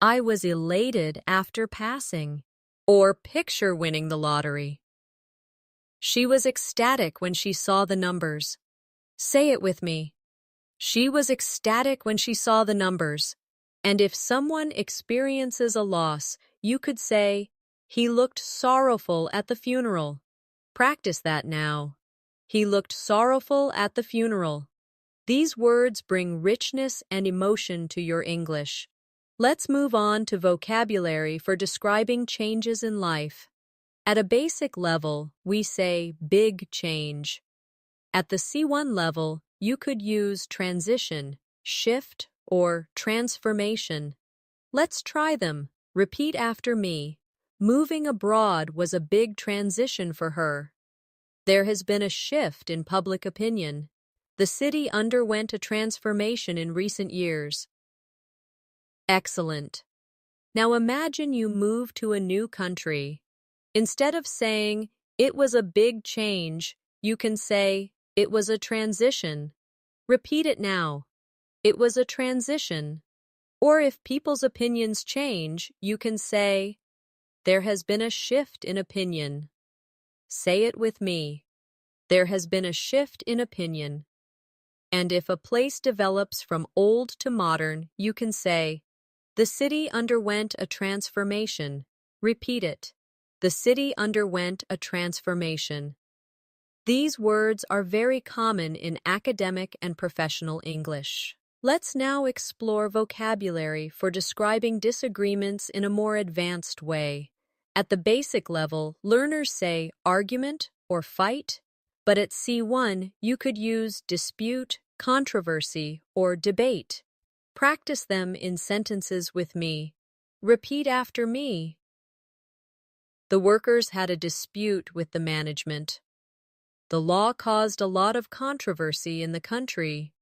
I was elated after passing. Or picture winning the lottery. She was ecstatic when she saw the numbers. Say it with me. She was ecstatic when she saw the numbers. And if someone experiences a loss, you could say, he looked sorrowful at the funeral. Practice that now. He looked sorrowful at the funeral. These words bring richness and emotion to your English. Let's move on to vocabulary for describing changes in life. At a basic level, we say big change. At the C1 level, you could use transition, shift, or transformation. Let's try them. Repeat after me. Moving abroad was a big transition for her. There has been a shift in public opinion. The city underwent a transformation in recent years. Excellent. Now imagine you move to a new country. Instead of saying, it was a big change, you can say, it was a transition. Repeat it now. It was a transition. Or if people's opinions change, you can say, there has been a shift in opinion. Say it with me. There has been a shift in opinion. And if a place develops from old to modern, you can say, the city underwent a transformation. Repeat it. The city underwent a transformation. These words are very common in academic and professional English. Let's now explore vocabulary for describing disagreements in a more advanced way. At the basic level, learners say argument or fight, but at C1, you could use dispute, controversy, or debate. Practice them in sentences with me. Repeat after me. The workers had a dispute with the management. The law caused a lot of controversy in the country.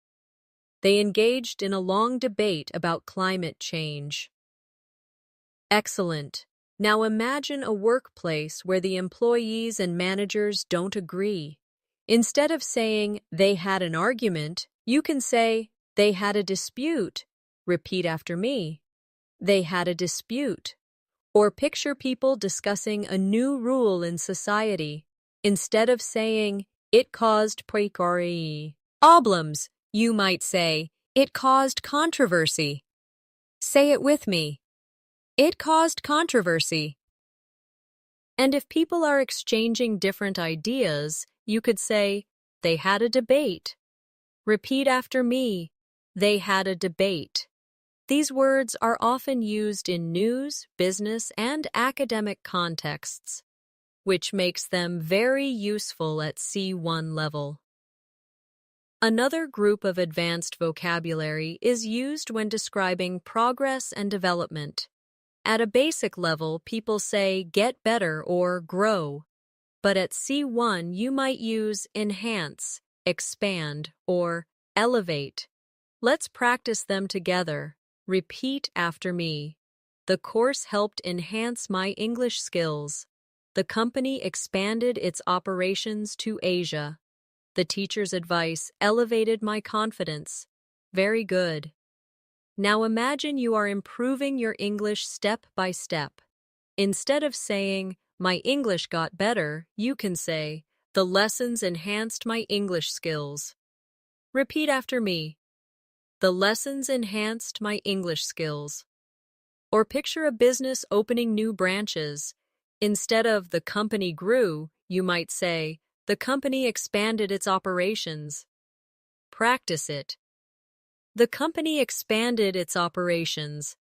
They engaged in a long debate about climate change. Excellent. Now imagine a workplace where the employees and managers don't agree. Instead of saying, they had an argument, you can say, they had a dispute. Repeat after me. They had a dispute. Or picture people discussing a new rule in society. Instead of saying, it caused problems, you might say, it caused controversy. Say it with me. It caused controversy. And if people are exchanging different ideas, you could say, they had a debate. Repeat after me. They had a debate. These words are often used in news, business, and academic contexts, which makes them very useful at C1 level. Another group of advanced vocabulary is used when describing progress and development. At a basic level, people say get better or grow, but at C1 you might use enhance, expand, or elevate. Let's practice them together. Repeat after me. The course helped enhance my English skills. The company expanded its operations to Asia. The teacher's advice elevated my confidence. Very good. Now imagine you are improving your English step by step. Instead of saying, my English got better, you can say, the lessons enhanced my English skills. Repeat after me. The lessons enhanced my English skills. Or picture a business opening new branches. Instead of the company grew, you might say, the company expanded its operations. Practice it. The company expanded its operations.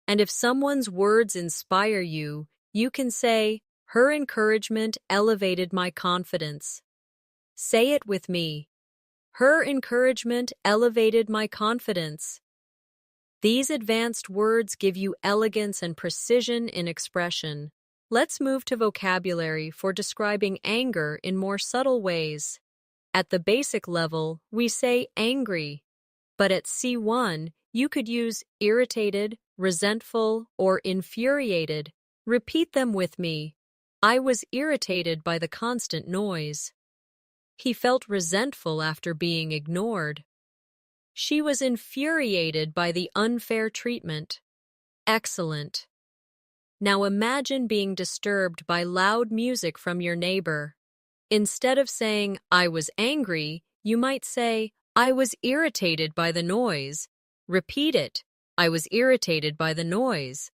And if someone's words inspire you, you can say, her encouragement elevated my confidence. Say it with me. Her encouragement elevated my confidence. These advanced words give you elegance and precision in expression. Let's move to vocabulary for describing anger in more subtle ways. At the basic level, we say angry, but at C1, you could use irritated, resentful, or infuriated. Repeat them with me. I was irritated by the constant noise. He felt resentful after being ignored. She was infuriated by the unfair treatment. Excellent. Now imagine being disturbed by loud music from your neighbor. Instead of saying, I was angry, you might say, I was irritated by the noise. Repeat it. I was irritated by the noise.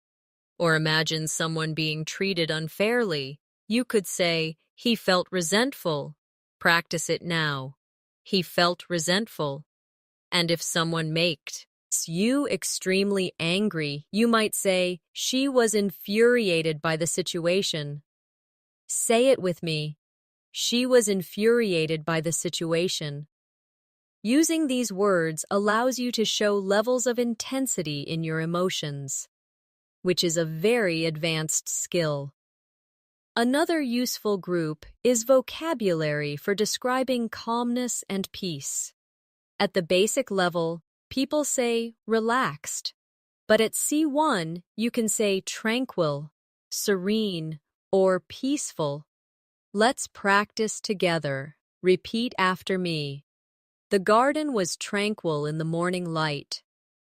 Or imagine someone being treated unfairly. You could say, he felt resentful. Practice it now. He felt resentful. And if someone makes you extremely angry, you might say, she was infuriated by the situation. Say it with me. She was infuriated by the situation. Using these words allows you to show levels of intensity in your emotions, which is a very advanced skill. Another useful group is vocabulary for describing calmness and peace. At the basic level, people say relaxed, but at C1, you can say tranquil, serene, or peaceful. Let's practice together. Repeat after me. The garden was tranquil in the morning light.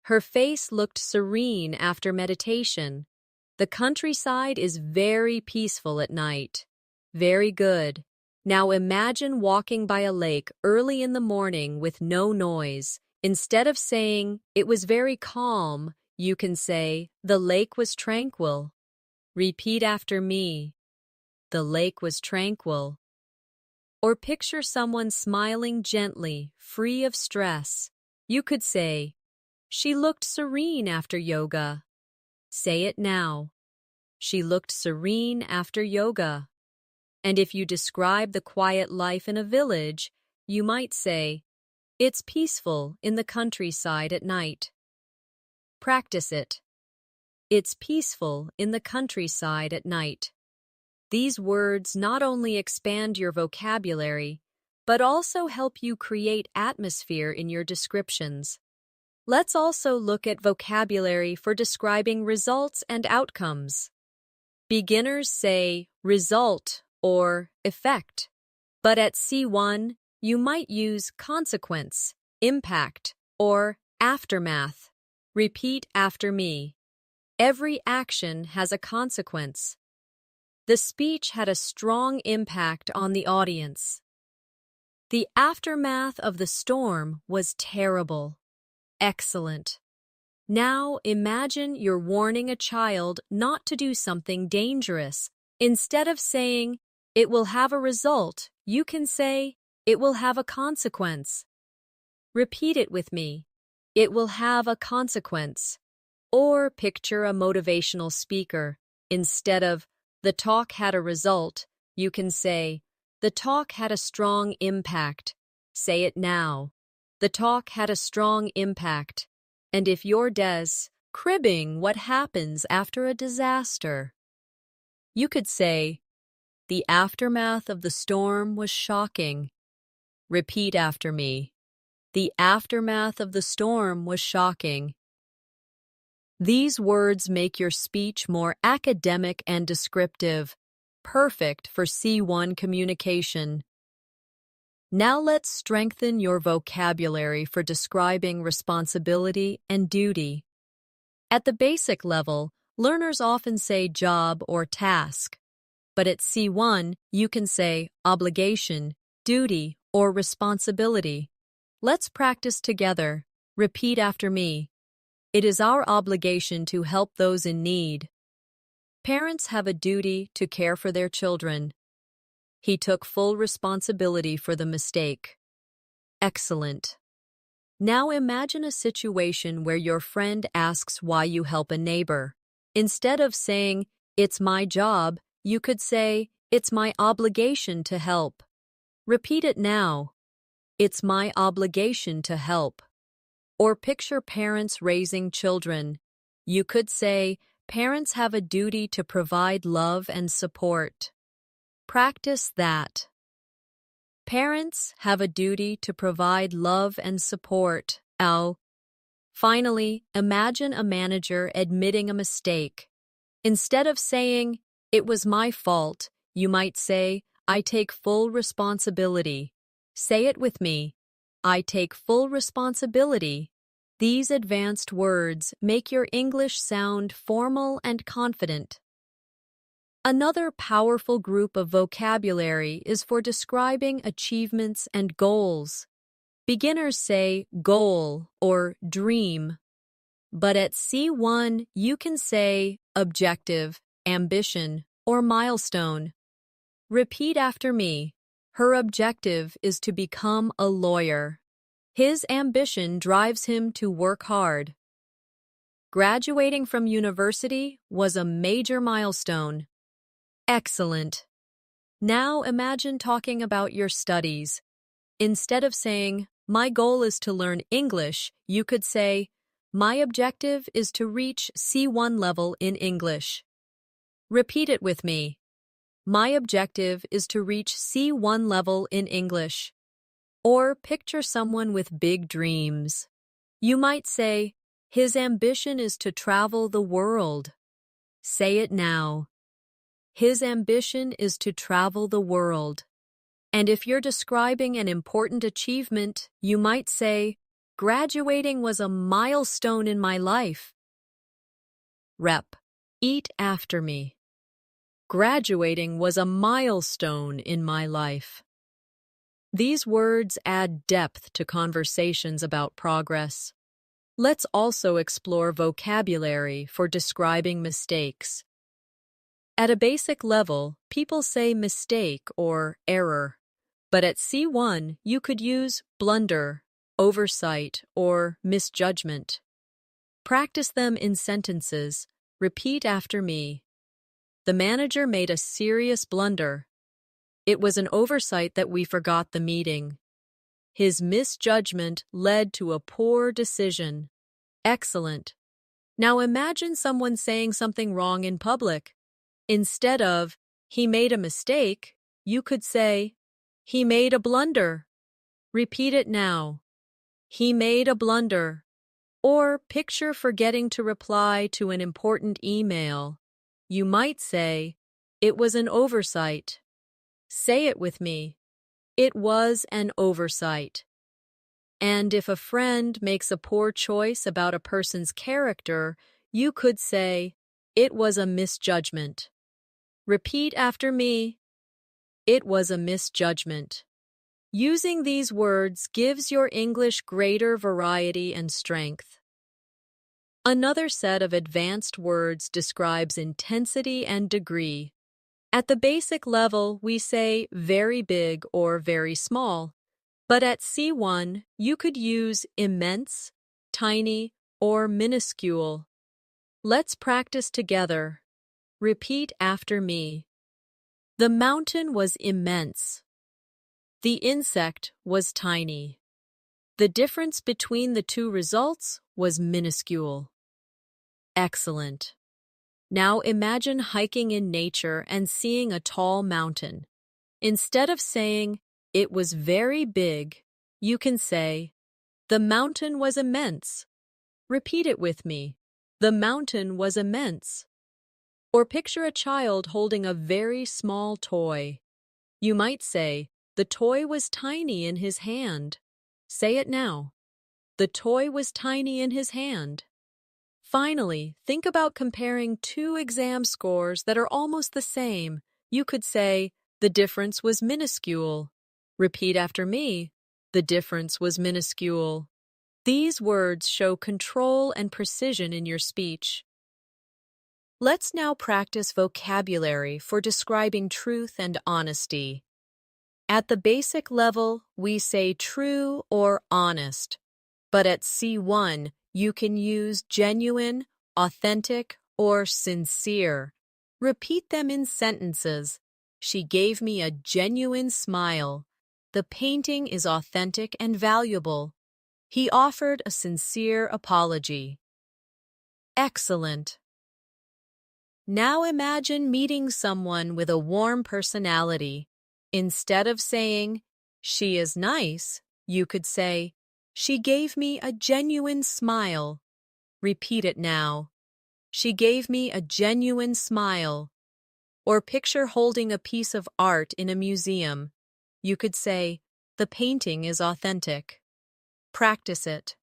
Her face looked serene after meditation. The countryside is very peaceful at night. Very good. Now imagine walking by a lake early in the morning with no noise. Instead of saying, it was very calm, you can say, the lake was tranquil. Repeat after me. The lake was tranquil. Or picture someone smiling gently, free of stress. You could say, she looked serene after yoga. Say it now. She looked serene after yoga. And if you describe the quiet life in a village, you might say, it's peaceful in the countryside at night. Practice it. It's peaceful in the countryside at night. These words not only expand your vocabulary, but also help you create atmosphere in your descriptions. Let's also look at vocabulary for describing results and outcomes. Beginners say result or effect, but at C1, you might use consequence, impact, or aftermath. Repeat after me. Every action has a consequence. The speech had a strong impact on the audience. The aftermath of the storm was terrible. Excellent. Now imagine you're warning a child not to do something dangerous. Instead of saying, it will have a result, you can say, it will have a consequence. Repeat it with me. It will have a consequence. Or picture a motivational speaker. Instead of, the talk had a result, you can say, the talk had a strong impact. Say it now. The talk had a strong impact. And if you're describing what happens after a disaster, you could say, the aftermath of the storm was shocking. Repeat after me. The aftermath of the storm was shocking. These words make your speech more academic and descriptive, perfect for C1 communication. Now let's strengthen your vocabulary for describing responsibility and duty. At the basic level, learners often say job or task, but at C1, you can say obligation, duty, or responsibility. Let's practice together. Repeat after me. It is our obligation to help those in need. Parents have a duty to care for their children. He took full responsibility for the mistake. Excellent. Now imagine a situation where your friend asks why you help a neighbor. Instead of saying, "It's my job," you could say, "It's my obligation to help." Repeat it now. It's my obligation to help. Or picture parents raising children. You could say, "Parents have a duty to provide love and support." Practice that. Parents have a duty to provide love and support. Ow. Finally, imagine a manager admitting a mistake. Instead of saying, "It was my fault," you might say, "I take full responsibility." Say it with me. I take full responsibility. These advanced words make your English sound formal and confident. Another powerful group of vocabulary is for describing achievements and goals. Beginners say goal or dream, but at C1 you can say objective, ambition, or milestone. Repeat after me. Her objective is to become a lawyer. His ambition drives him to work hard. Graduating from university was a major milestone. Excellent. Now imagine talking about your studies. Instead of saying, "My goal is to learn English," you could say, "My objective is to reach C1 level in English." Repeat it with me. My objective is to reach C1 level in English. Or picture someone with big dreams. You might say, "His ambition is to travel the world." Say it now. His ambition is to travel the world. And if you're describing an important achievement, you might say, "Graduating was a milestone in my life." Rep. Eat after me. Graduating was a milestone in my life. These words add depth to conversations about progress. Let's also explore vocabulary for describing mistakes. At a basic level, people say mistake or error, but at C1 you could use blunder, oversight, or misjudgment. Practice them in sentences. Repeat after me. The manager made a serious blunder. It was an oversight that we forgot the meeting. His misjudgment led to a poor decision. Excellent. Now imagine someone saying something wrong in public. Instead of, "He made a mistake," you could say, "He made a blunder." Repeat it now. He made a blunder. Or picture forgetting to reply to an important email. You might say, "It was an oversight." Say it with me. It was an oversight. And if a friend makes a poor choice about a person's character, you could say, "It was a misjudgment." Repeat after me. It was a misjudgment. Using these words gives your English greater variety and strength. Another set of advanced words describes intensity and degree. At the basic level, we say very big or very small. But at C1, you could use immense, tiny, or minuscule. Let's practice together. Repeat after me. The mountain was immense. The insect was tiny. The difference between the two results was minuscule. Excellent. Now imagine hiking in nature and seeing a tall mountain. Instead of saying, "It was very big," you can say, "The mountain was immense." Repeat it with me. The mountain was immense. Or picture a child holding a very small toy. You might say, "The toy was tiny in his hand." Say it now. The toy was tiny in his hand. Finally, think about comparing two exam scores that are almost the same. You could say, "The difference was minuscule." Repeat after me. The difference was minuscule. These words show control and precision in your speech. Let's now practice vocabulary for describing truth and honesty. At the basic level, we say true or honest, but at C1, you can use genuine, authentic, or sincere. Repeat them in sentences. She gave me a genuine smile. The painting is authentic and valuable. He offered a sincere apology. Excellent. Now imagine meeting someone with a warm personality. Instead of saying, "She is nice," you could say, "She gave me a genuine smile." Repeat it now. She gave me a genuine smile. Or picture holding a piece of art in a museum. You could say, "The painting is authentic." Practice it.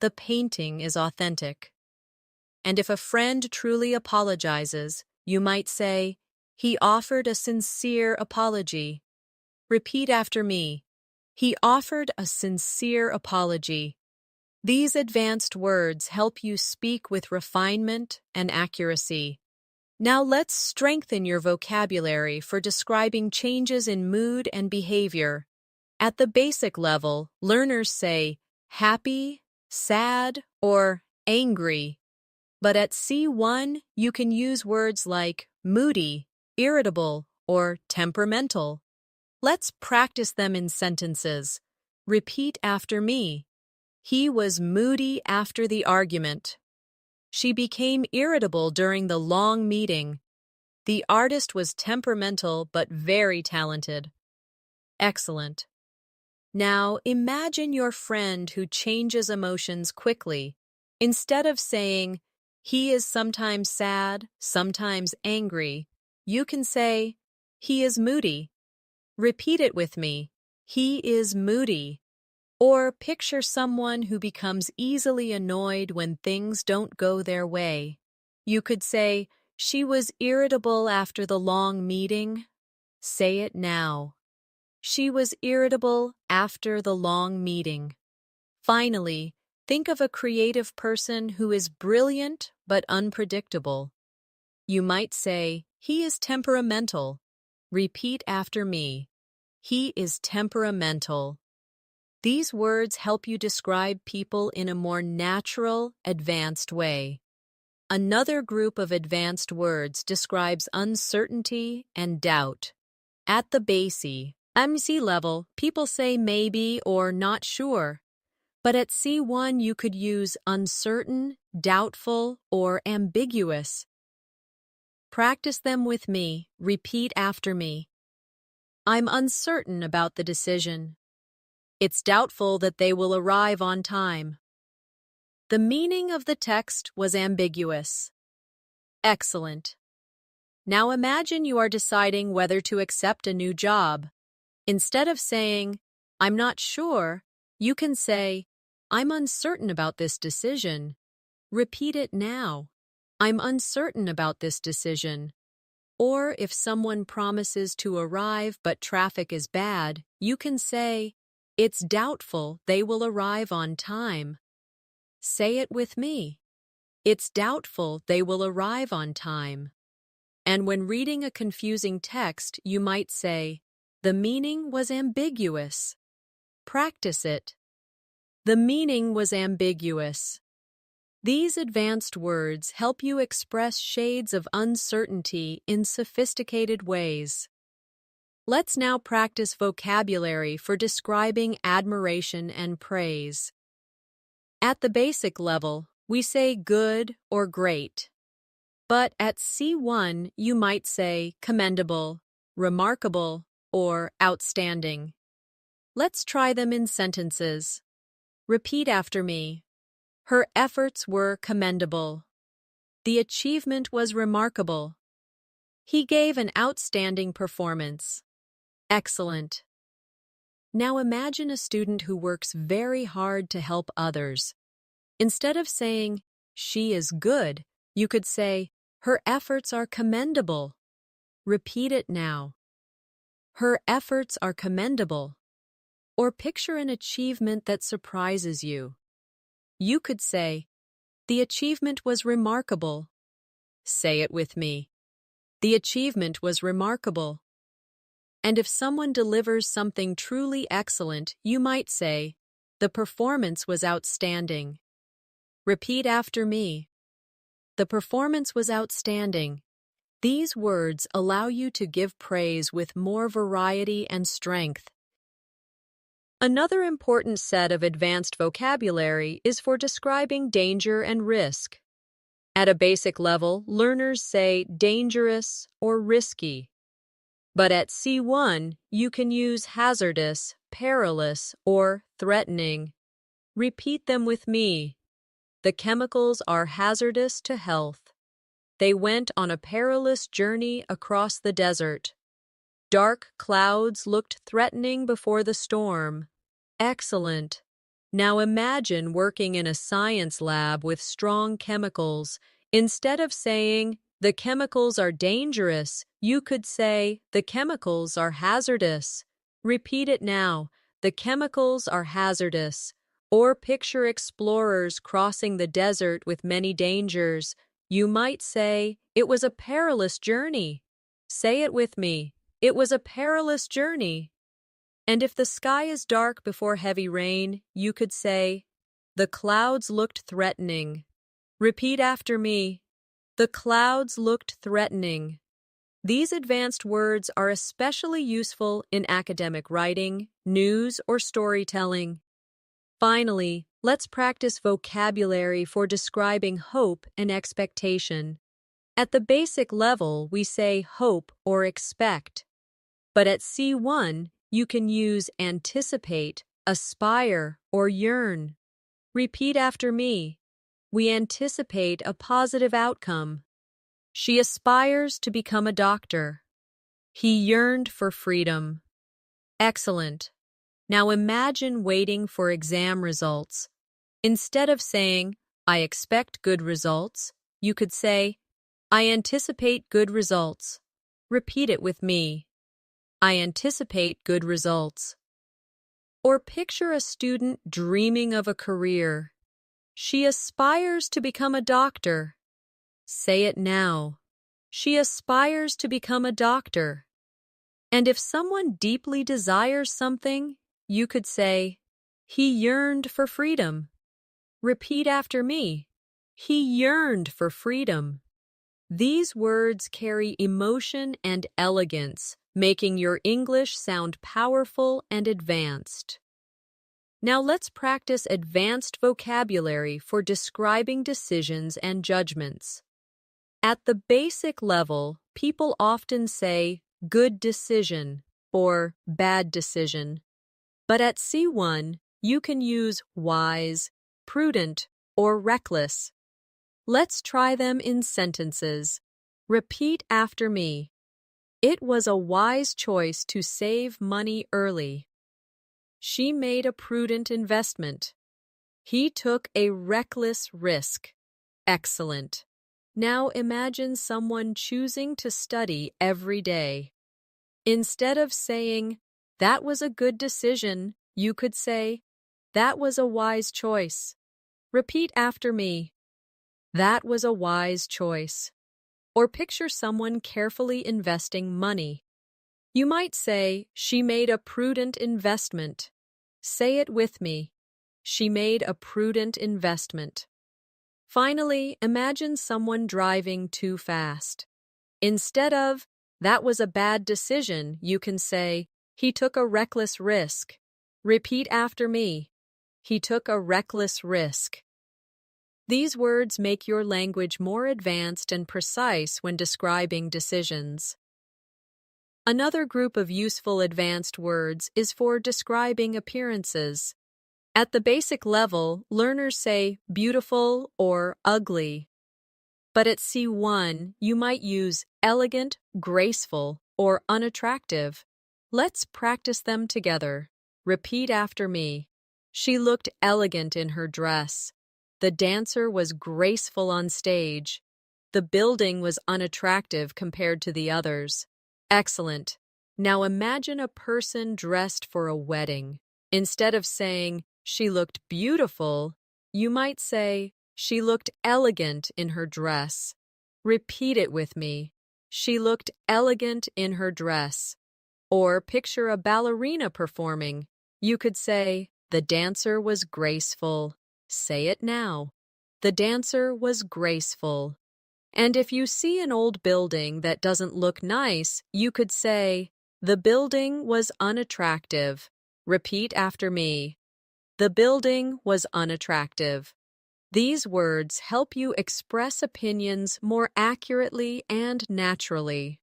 The painting is authentic. And if a friend truly apologizes, you might say, "He offered a sincere apology." Repeat after me. He offered a sincere apology. These advanced words help you speak with refinement and accuracy. Now let's strengthen your vocabulary for describing changes in mood and behavior. At the basic level, learners say happy, sad, or angry. But at C1, you can use words like moody, irritable, or temperamental. Let's practice them in sentences. Repeat after me. He was moody after the argument. She became irritable during the long meeting. The artist was temperamental but very talented. Excellent. Now imagine your friend who changes emotions quickly. Instead of saying, "He is sometimes sad, sometimes angry," you can say, "He is moody." Repeat it with me. He is moody. Or picture someone who becomes easily annoyed when things don't go their way. You could say, "She was irritable after the long meeting." Say it now. She was irritable after the long meeting. Finally, think of a creative person who is brilliant but unpredictable. You might say, "He is temperamental." Repeat after me. He is temperamental. These words help you describe people in a more natural, advanced way. Another group of advanced words describes uncertainty and doubt. At the basic MC level, people say maybe or not sure. But at C1, you could use uncertain, doubtful, or ambiguous. Practice them with me. Repeat after me. I'm uncertain about the decision. It's doubtful that they will arrive on time. The meaning of the text was ambiguous. Excellent. Now imagine you are deciding whether to accept a new job. Instead of saying, "I'm not sure," you can say, "I'm uncertain about this decision." Repeat it now. I'm uncertain about this decision. Or if someone promises to arrive but traffic is bad, you can say, "It's doubtful they will arrive on time." Say it with me. It's doubtful they will arrive on time. And when reading a confusing text, you might say, "The meaning was ambiguous." Practice it. The meaning was ambiguous. These advanced words help you express shades of uncertainty in sophisticated ways. Let's now practice vocabulary for describing admiration and praise. At the basic level, we say good or great. But at C1, you might say commendable, remarkable, or outstanding. Let's try them in sentences. Repeat after me. Her efforts were commendable. The achievement was remarkable. He gave an outstanding performance. Excellent. Now imagine a student who works very hard to help others. Instead of saying, "She is good," you could say, "Her efforts are commendable." Repeat it now. Her efforts are commendable. Or picture an achievement that surprises you. you could say, "The achievement was remarkable." Say it with me. The achievement was remarkable. And if someone delivers something truly excellent, you might say, "The performance was outstanding." Repeat after me. The performance was outstanding. These words allow you to give praise with more variety and strength. Another important set of advanced vocabulary is for describing danger and risk. At a basic level, learners say dangerous or risky. But at C1, you can use hazardous, perilous, or threatening. Repeat them with me. The chemicals are hazardous to health. They went on a perilous journey across the desert. Dark clouds looked threatening before the storm. Excellent. Now imagine working in a science lab with strong chemicals. Instead of saying, "The chemicals are dangerous," you could say, "The chemicals are hazardous." Repeat it now. The chemicals are hazardous. Or picture explorers crossing the desert with many dangers. You might say, "It was a perilous journey." Say it with me. It was a perilous journey. And if the sky is dark before heavy rain, you could say, "The clouds looked threatening." Repeat after me. The clouds looked threatening. These advanced words are especially useful in academic writing, news, or storytelling. Finally, let's practice vocabulary for describing hope and expectation. At the basic level, we say hope or expect. But at C1, you can use anticipate, aspire, or yearn. Repeat after me. We anticipate a positive outcome. She aspires to become a doctor. He yearned for freedom. Excellent. Now imagine waiting for exam results. Instead of saying, "I expect good results," you could say, "I anticipate good results." Repeat it with me. I anticipate good results. Or picture a student dreaming of a career. She aspires to become a doctor. Say it now. She aspires to become a doctor. And if someone deeply desires something, you could say, "He yearned for freedom." Repeat after me. He yearned for freedom. These words carry emotion and elegance, making your English sound powerful and advanced. Now let's practice advanced vocabulary for describing decisions and judgments. At the basic level, people often say good decision or bad decision. But at C1, you can use wise, prudent, or reckless. Let's try them in sentences. Repeat after me. It was a wise choice to save money early. She made a prudent investment. He took a reckless risk. Excellent. Now imagine someone choosing to study every day. Instead of saying, "That was a good decision," you could say, "That was a wise choice." Repeat after me. That was a wise choice. Or picture someone carefully investing money. You might say, "She made a prudent investment." Say it with me. She made a prudent investment. Finally, imagine someone driving too fast. Instead of, "That was a bad decision," you can say, "He took a reckless risk." Repeat after me. He took a reckless risk. These words make your language more advanced and precise when describing decisions. Another group of useful advanced words is for describing appearances. At the basic level, learners say beautiful or ugly. But at C1, you might use elegant, graceful, or unattractive. Let's practice them together. Repeat after me. She looked elegant in her dress. The dancer was graceful on stage. The building was unattractive compared to the others. Excellent. Now imagine a person dressed for a wedding. Instead of saying, "She looked beautiful," You might say, she looked elegant in her dress. Repeat it with me. She looked elegant in her dress. Or picture a ballerina performing. You could say, the dancer was graceful. Say it now. The dancer was graceful. And if you see an old building that doesn't look nice, you could say, the building was unattractive. Repeat after me. The building was unattractive. These words help you express opinions more accurately and naturally.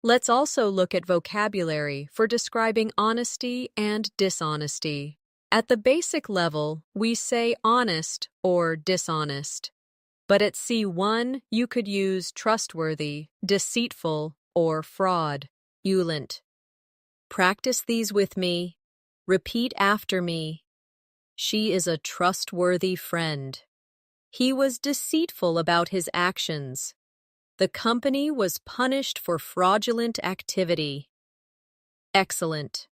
Let's also look at vocabulary for describing honesty and dishonesty. At the basic level, we say honest or dishonest. But at C1, you could use trustworthy, deceitful, or fraud. Fluent. Practice these with me. Repeat after me. She is a trustworthy friend. He was deceitful about his actions. The company was punished for fraudulent activity. Excellent.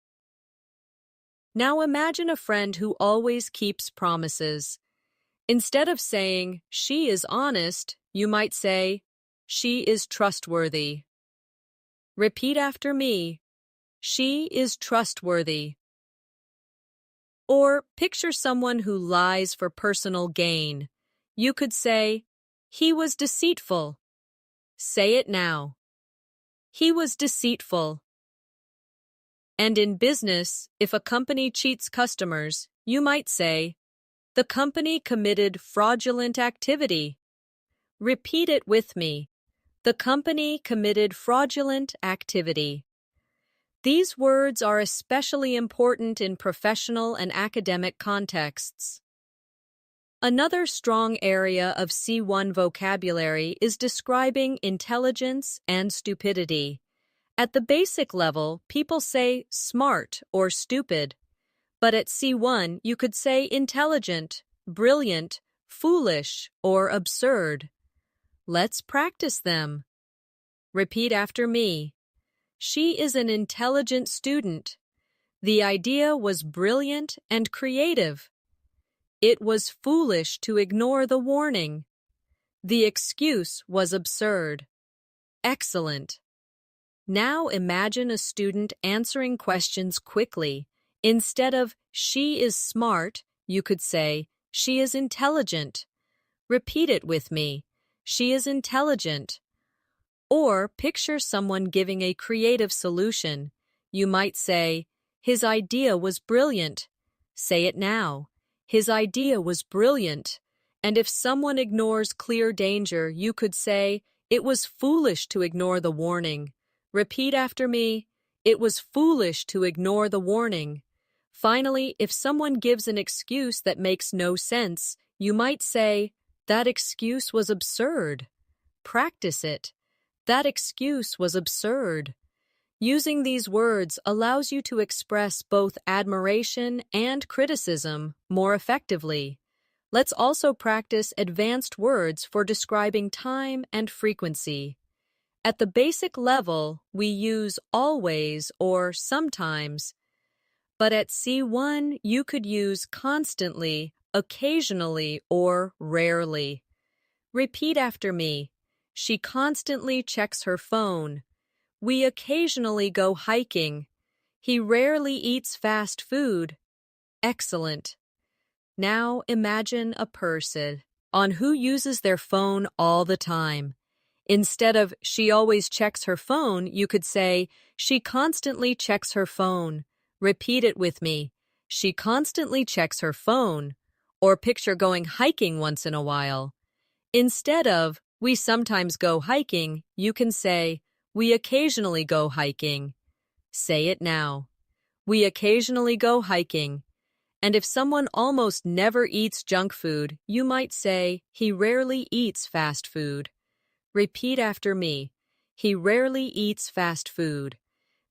Now imagine a friend who always keeps promises. Instead of saying, she is honest, you might say, she is trustworthy. Repeat after me. She is trustworthy. Or picture someone who lies for personal gain. You could say, he was deceitful. Say it now. He was deceitful. And in business, if a company cheats customers, you might say, the company committed fraudulent activity. Repeat it with me. The company committed fraudulent activity. These words are especially important in professional and academic contexts. Another strong area of C1 vocabulary is describing intelligence and stupidity. At the basic level, people say smart or stupid. But at C1, you could say intelligent, brilliant, foolish, or absurd. Let's practice them. Repeat after me. She is an intelligent student. The idea was brilliant and creative. It was foolish to ignore the warning. The excuse was absurd. Excellent. Now imagine a student answering questions quickly. Instead of, she is smart, you could say, she is intelligent. Repeat it with me. She is intelligent. Or picture someone giving a creative solution. You might say, his idea was brilliant. Say it now. His idea was brilliant. And if someone ignores clear danger, you could say, it was foolish to ignore the warning. Repeat after me. It was foolish to ignore the warning. Finally, if someone gives an excuse that makes no sense, you might say, that excuse was absurd. Practice it. That excuse was absurd. Using these words allows you to express both admiration and criticism more effectively. Let's also practice advanced words for describing time and frequency. At the basic level, we use always or sometimes. But at C1, you could use constantly, occasionally, or rarely. Repeat after me. She constantly checks her phone. We occasionally go hiking. He rarely eats fast food. Excellent. Now imagine a person on who uses their phone all the time. Instead of she always checks her phone, you could say she constantly checks her phone. Repeat it with me. She constantly checks her phone. Or picture going hiking once in a while. Instead of we sometimes go hiking, you can say we occasionally go hiking. Say it now. We occasionally go hiking. And if someone almost never eats junk food, you might say he rarely eats fast food. Repeat after me. He rarely eats fast food.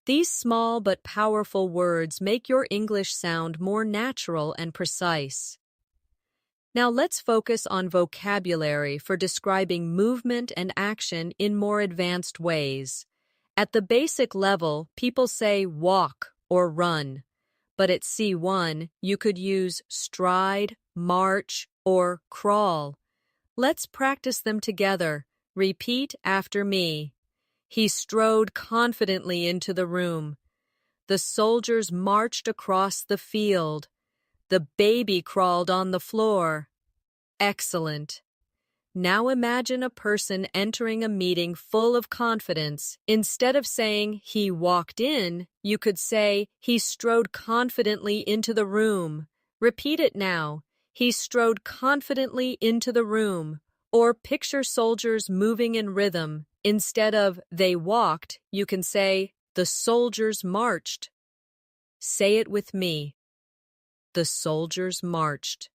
These small but powerful words make your English sound more natural and precise. Now let's focus on vocabulary for describing movement and action in more advanced ways. At the basic level, people say walk or run. But at C1, you could use stride, march, or crawl. Let's practice them together. Repeat after me. He strode confidently into the room. The soldiers marched across the field. The baby crawled on the floor. Excellent. Now imagine a person entering a meeting full of confidence. Instead of saying he walked in, you could say he strode confidently into the room. Repeat it now. He strode confidently into the room. Or picture soldiers moving in rhythm. Instead of they walked, you can say the soldiers marched. Say it with me. The soldiers marched.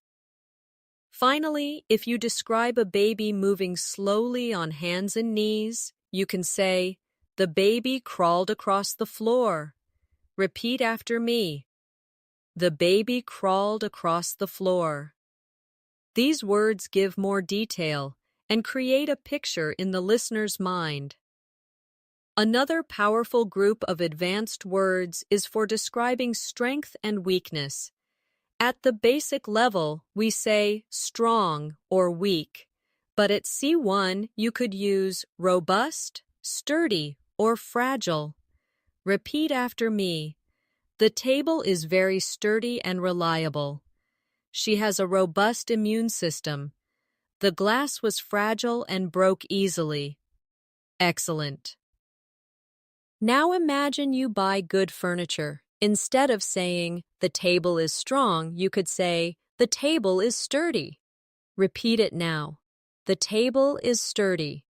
Finally, if you describe a baby moving slowly on hands and knees, you can say, the baby crawled across the floor. Repeat after me. The baby crawled across the floor. These words give more detail and create a picture in the listener's mind. Another powerful group of advanced words is for describing strength and weakness. At the basic level, we say strong or weak, but at C1 you could use robust, sturdy, or fragile. Repeat after me. The table is very sturdy and reliable. She has a robust immune system. The glass was fragile and broke easily. Excellent. Now imagine you buy good furniture. Instead of saying, the table is strong, you could say, the table is sturdy. Repeat it now. The table is sturdy.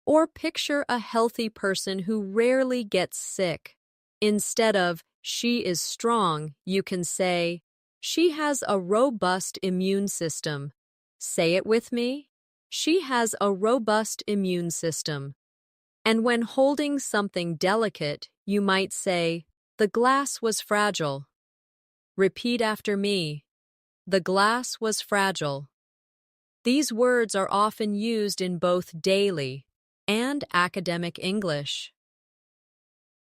Or picture a healthy person who rarely gets sick. Instead of, she is strong, you can say, she has a robust immune system. Say it with me. She has a robust immune system. And when holding something delicate, you might say, the glass was fragile. Repeat after me. The glass was fragile. These words are often used in both daily and academic English.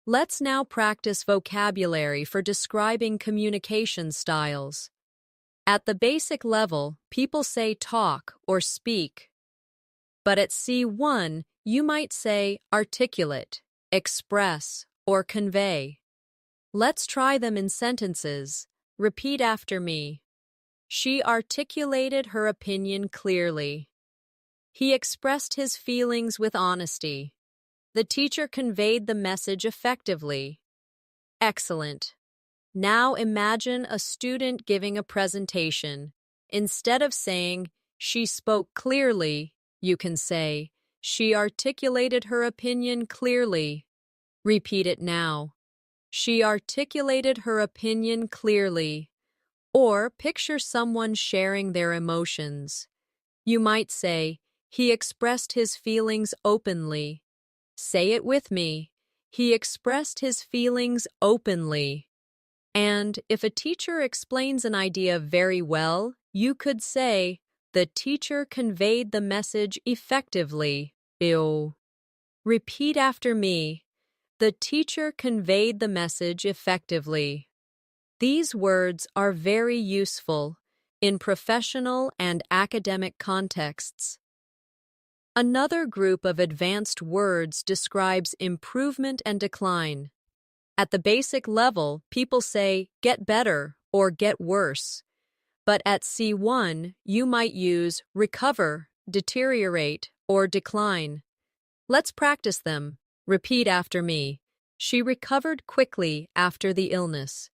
Let's now practice vocabulary for describing communication styles. At the basic level, people say talk or speak. But at C1, you might say articulate, express, or convey. Let's try them in sentences. Repeat after me. She articulated her opinion clearly. He expressed his feelings with honesty. The teacher conveyed the message effectively. Excellent. Now imagine a student giving a presentation. Instead of saying, she spoke clearly, you can say, she articulated her opinion clearly. Repeat it now. She articulated her opinion clearly. Or picture someone sharing their emotions. You might say, he expressed his feelings openly. Say it with me. He expressed his feelings openly. And if a teacher explains an idea very well, you could say, the teacher conveyed the message effectively. Ew. Repeat after me. The teacher conveyed the message effectively. These words are very useful in professional and academic contexts. Another group of advanced words describes improvement and decline. At the basic level, people say get better or get worse. But at C1, you might use recover, deteriorate, or decline. Let's practice them. Repeat after me. She recovered quickly after the illness.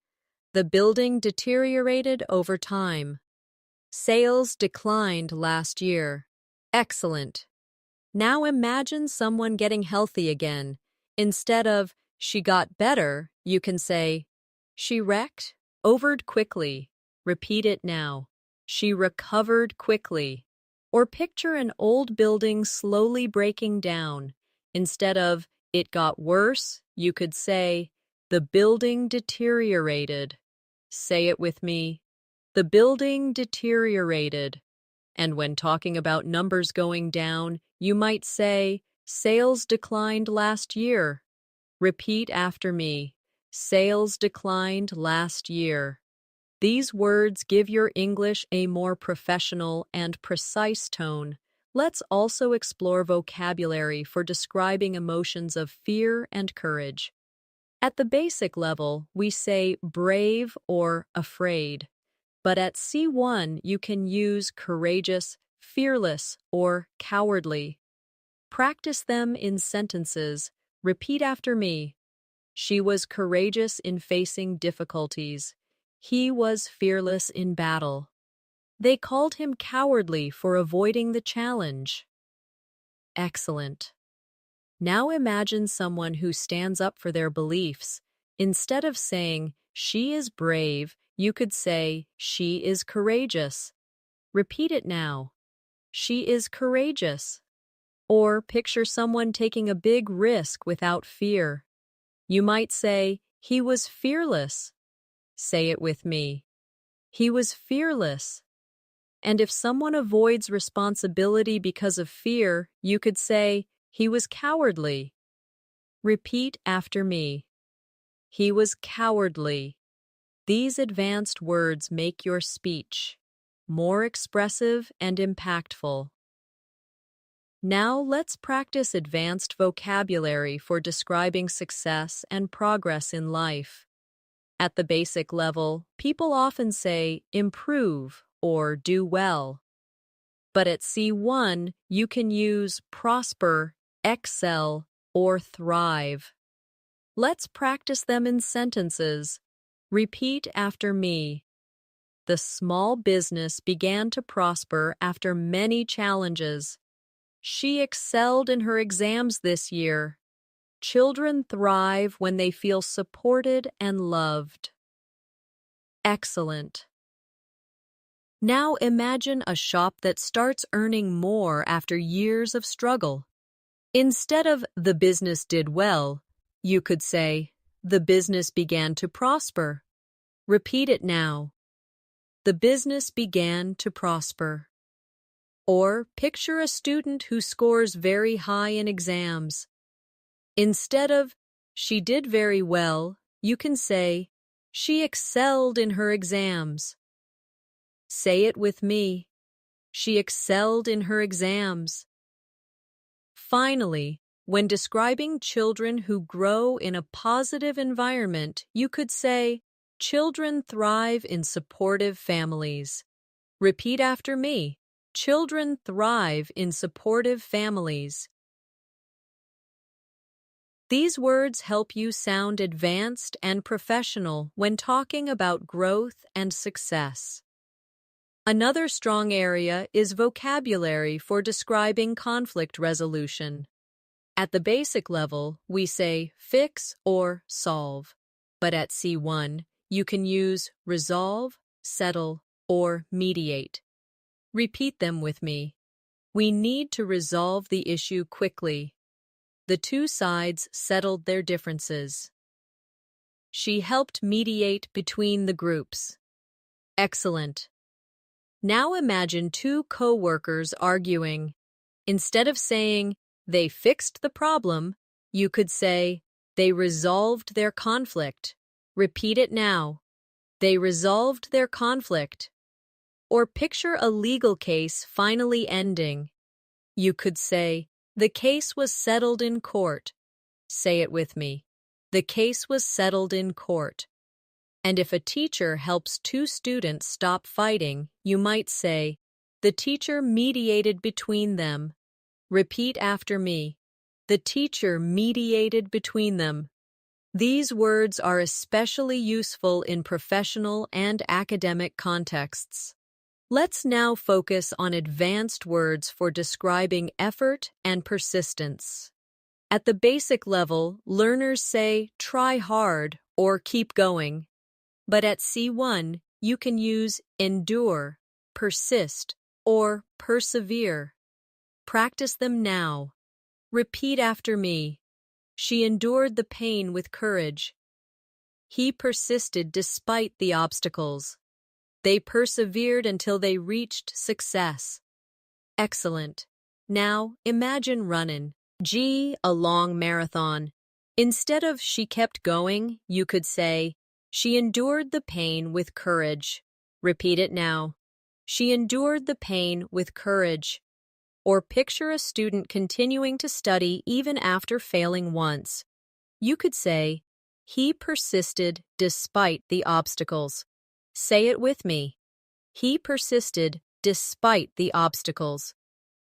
The building deteriorated over time. Sales declined last year. Excellent. Now imagine someone getting healthy again. Instead of, she got better, you can say, she recovered quickly. Repeat it now. She recovered quickly. Or picture an old building slowly breaking down. Instead of, it got worse, you could say, the building deteriorated. Say it with me. The building deteriorated. And when talking about numbers going down, you might say, sales declined last year. Repeat after me. Sales declined last year. These words give your English a more professional and precise tone. Let's also explore vocabulary for describing emotions of fear and courage. At the basic level, we say brave or afraid, but at C1, you can use courageous, fearless, or cowardly. Practice them in sentences. Repeat after me. She was courageous in facing difficulties. He was fearless in battle. They called him cowardly for avoiding the challenge. Excellent. Now imagine someone who stands up for their beliefs. Instead of saying, she is brave, you could say, she is courageous. Repeat it now. She is courageous. Or picture someone taking a big risk without fear. You might say, he was fearless. Say it with me. He was fearless. And if someone avoids responsibility because of fear, you could say, he was cowardly. Repeat after me. He was cowardly. These advanced words make your speech more expressive and impactful. Now let's practice advanced vocabulary for describing success and progress in life. At the basic level, people often say improve or do well. But at C1, you can use prosper, excel, or thrive. Let's practice them in sentences. Repeat after me. The small business began to prosper after many challenges. She excelled in her exams this year. Children thrive when they feel supported and loved. Excellent. Now imagine a shop that starts earning more after years of struggle. Instead of the business did well, you could say, the business began to prosper. Repeat it now. The business began to prosper. Or picture a student who scores very high in exams. Instead of, she did very well, you can say, she excelled in her exams. Say it with me. She excelled in her exams. Finally, when describing children who grow in a positive environment, you could say, children thrive in supportive families. Repeat after me. Children thrive in supportive families. These words help you sound advanced and professional when talking about growth and success. Another strong area is vocabulary for describing conflict resolution. At the basic level, we say fix or solve, but at C1, you can use resolve, settle, or mediate. Repeat them with me. We need to resolve the issue quickly. The two sides settled their differences. She helped mediate between the groups. Excellent. Now imagine two co-workers arguing. Instead of saying, they fixed the problem, you could say, they resolved their conflict. Repeat it now. They resolved their conflict. Or picture a legal case finally ending. You could say, the case was settled in court. Say it with me. The case was settled in court. And if a teacher helps two students stop fighting, you might say, the teacher mediated between them. Repeat after me. The teacher mediated between them. These words are especially useful in professional and academic contexts. Let's now focus on advanced words for describing effort and persistence. At the basic level, learners say try hard or keep going. But at C1, you can use endure, persist, or persevere. Practice them now. Repeat after me. She endured the pain with courage. He persisted despite the obstacles. They persevered until they reached success. Excellent. Now, imagine running. A long marathon. Instead of she kept going, you could say, She endured the pain with courage. Repeat it now. She endured the pain with courage. Or picture a student continuing to study even after failing once. You could say, he persisted despite the obstacles. Say it with me. He persisted despite the obstacles.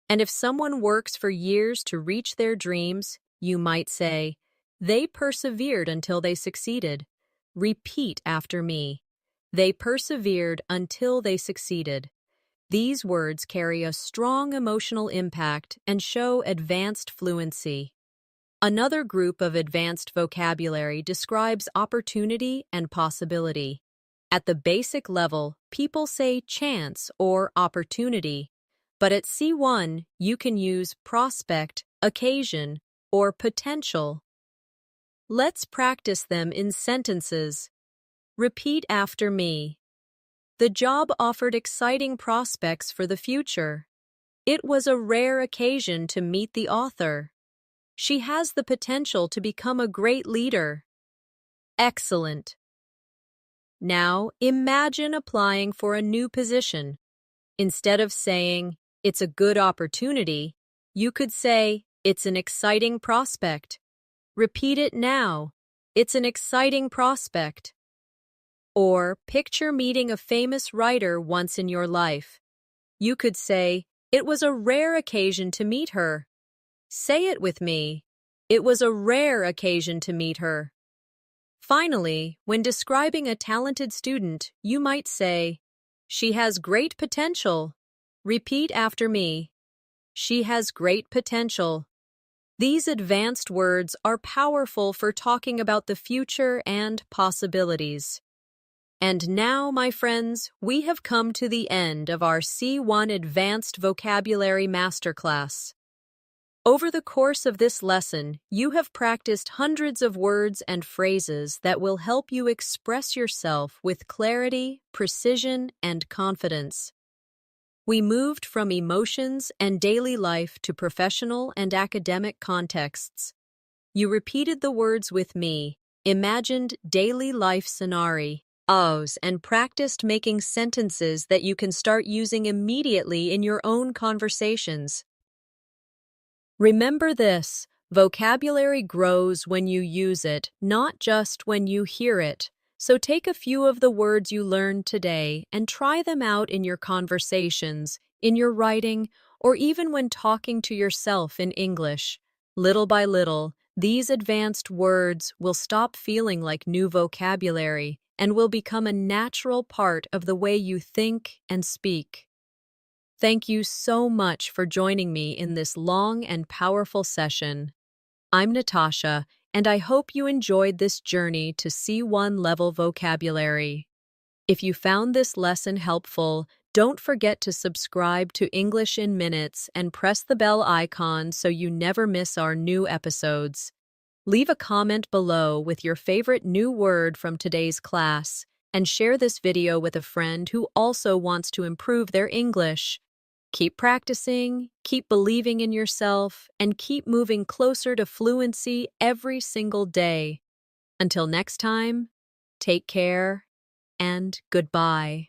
And if someone works for years to reach their dreams, you might say, they persevered until they succeeded. Repeat after me. They persevered until they succeeded. These words carry a strong emotional impact and show advanced fluency. Another group of advanced vocabulary describes opportunity and possibility. At the basic level, people say chance or opportunity, but at C1, you can use prospect, occasion, or potential. Let's practice them in sentences. Repeat after me. The job offered exciting prospects for the future. It was a rare occasion to meet the author. She has the potential to become a great leader. Excellent. Now, imagine applying for a new position. Instead of saying, it's a good opportunity, you could say, it's an exciting prospect. Repeat it now. It's an exciting prospect. Or picture meeting a famous writer once in your life. You could say, it was a rare occasion to meet her. Say it with me. It was a rare occasion to meet her. Finally, when describing a talented student, you might say, she has great potential. Repeat after me. She has great potential. These advanced words are powerful for talking about the future and possibilities. And now, my friends, we have come to the end of our C1 Advanced Vocabulary Masterclass. Over the course of this lesson, you have practiced hundreds of words and phrases that will help you express yourself with clarity, precision, and confidence. We moved from emotions and daily life to professional and academic contexts. You repeated the words with me, imagined daily life scenarios, and practiced making sentences that you can start using immediately in your own conversations. Remember this, vocabulary grows when you use it, not just when you hear it. So take a few of the words you learned today and try them out in your conversations, in your writing, or even when talking to yourself in English. Little by little, these advanced words will stop feeling like new vocabulary and will become a natural part of the way you think and speak. Thank you so much for joining me in this long and powerful session. I'm Natasha, and I hope you enjoyed this journey to C1 level vocabulary. If you found this lesson helpful, don't forget to subscribe to English in Minutes and press the bell icon so you never miss our new episodes. Leave a comment below with your favorite new word from today's class, and share this video with a friend who also wants to improve their English. Keep practicing, keep believing in yourself, and keep moving closer to fluency every single day. Until next time, take care and goodbye.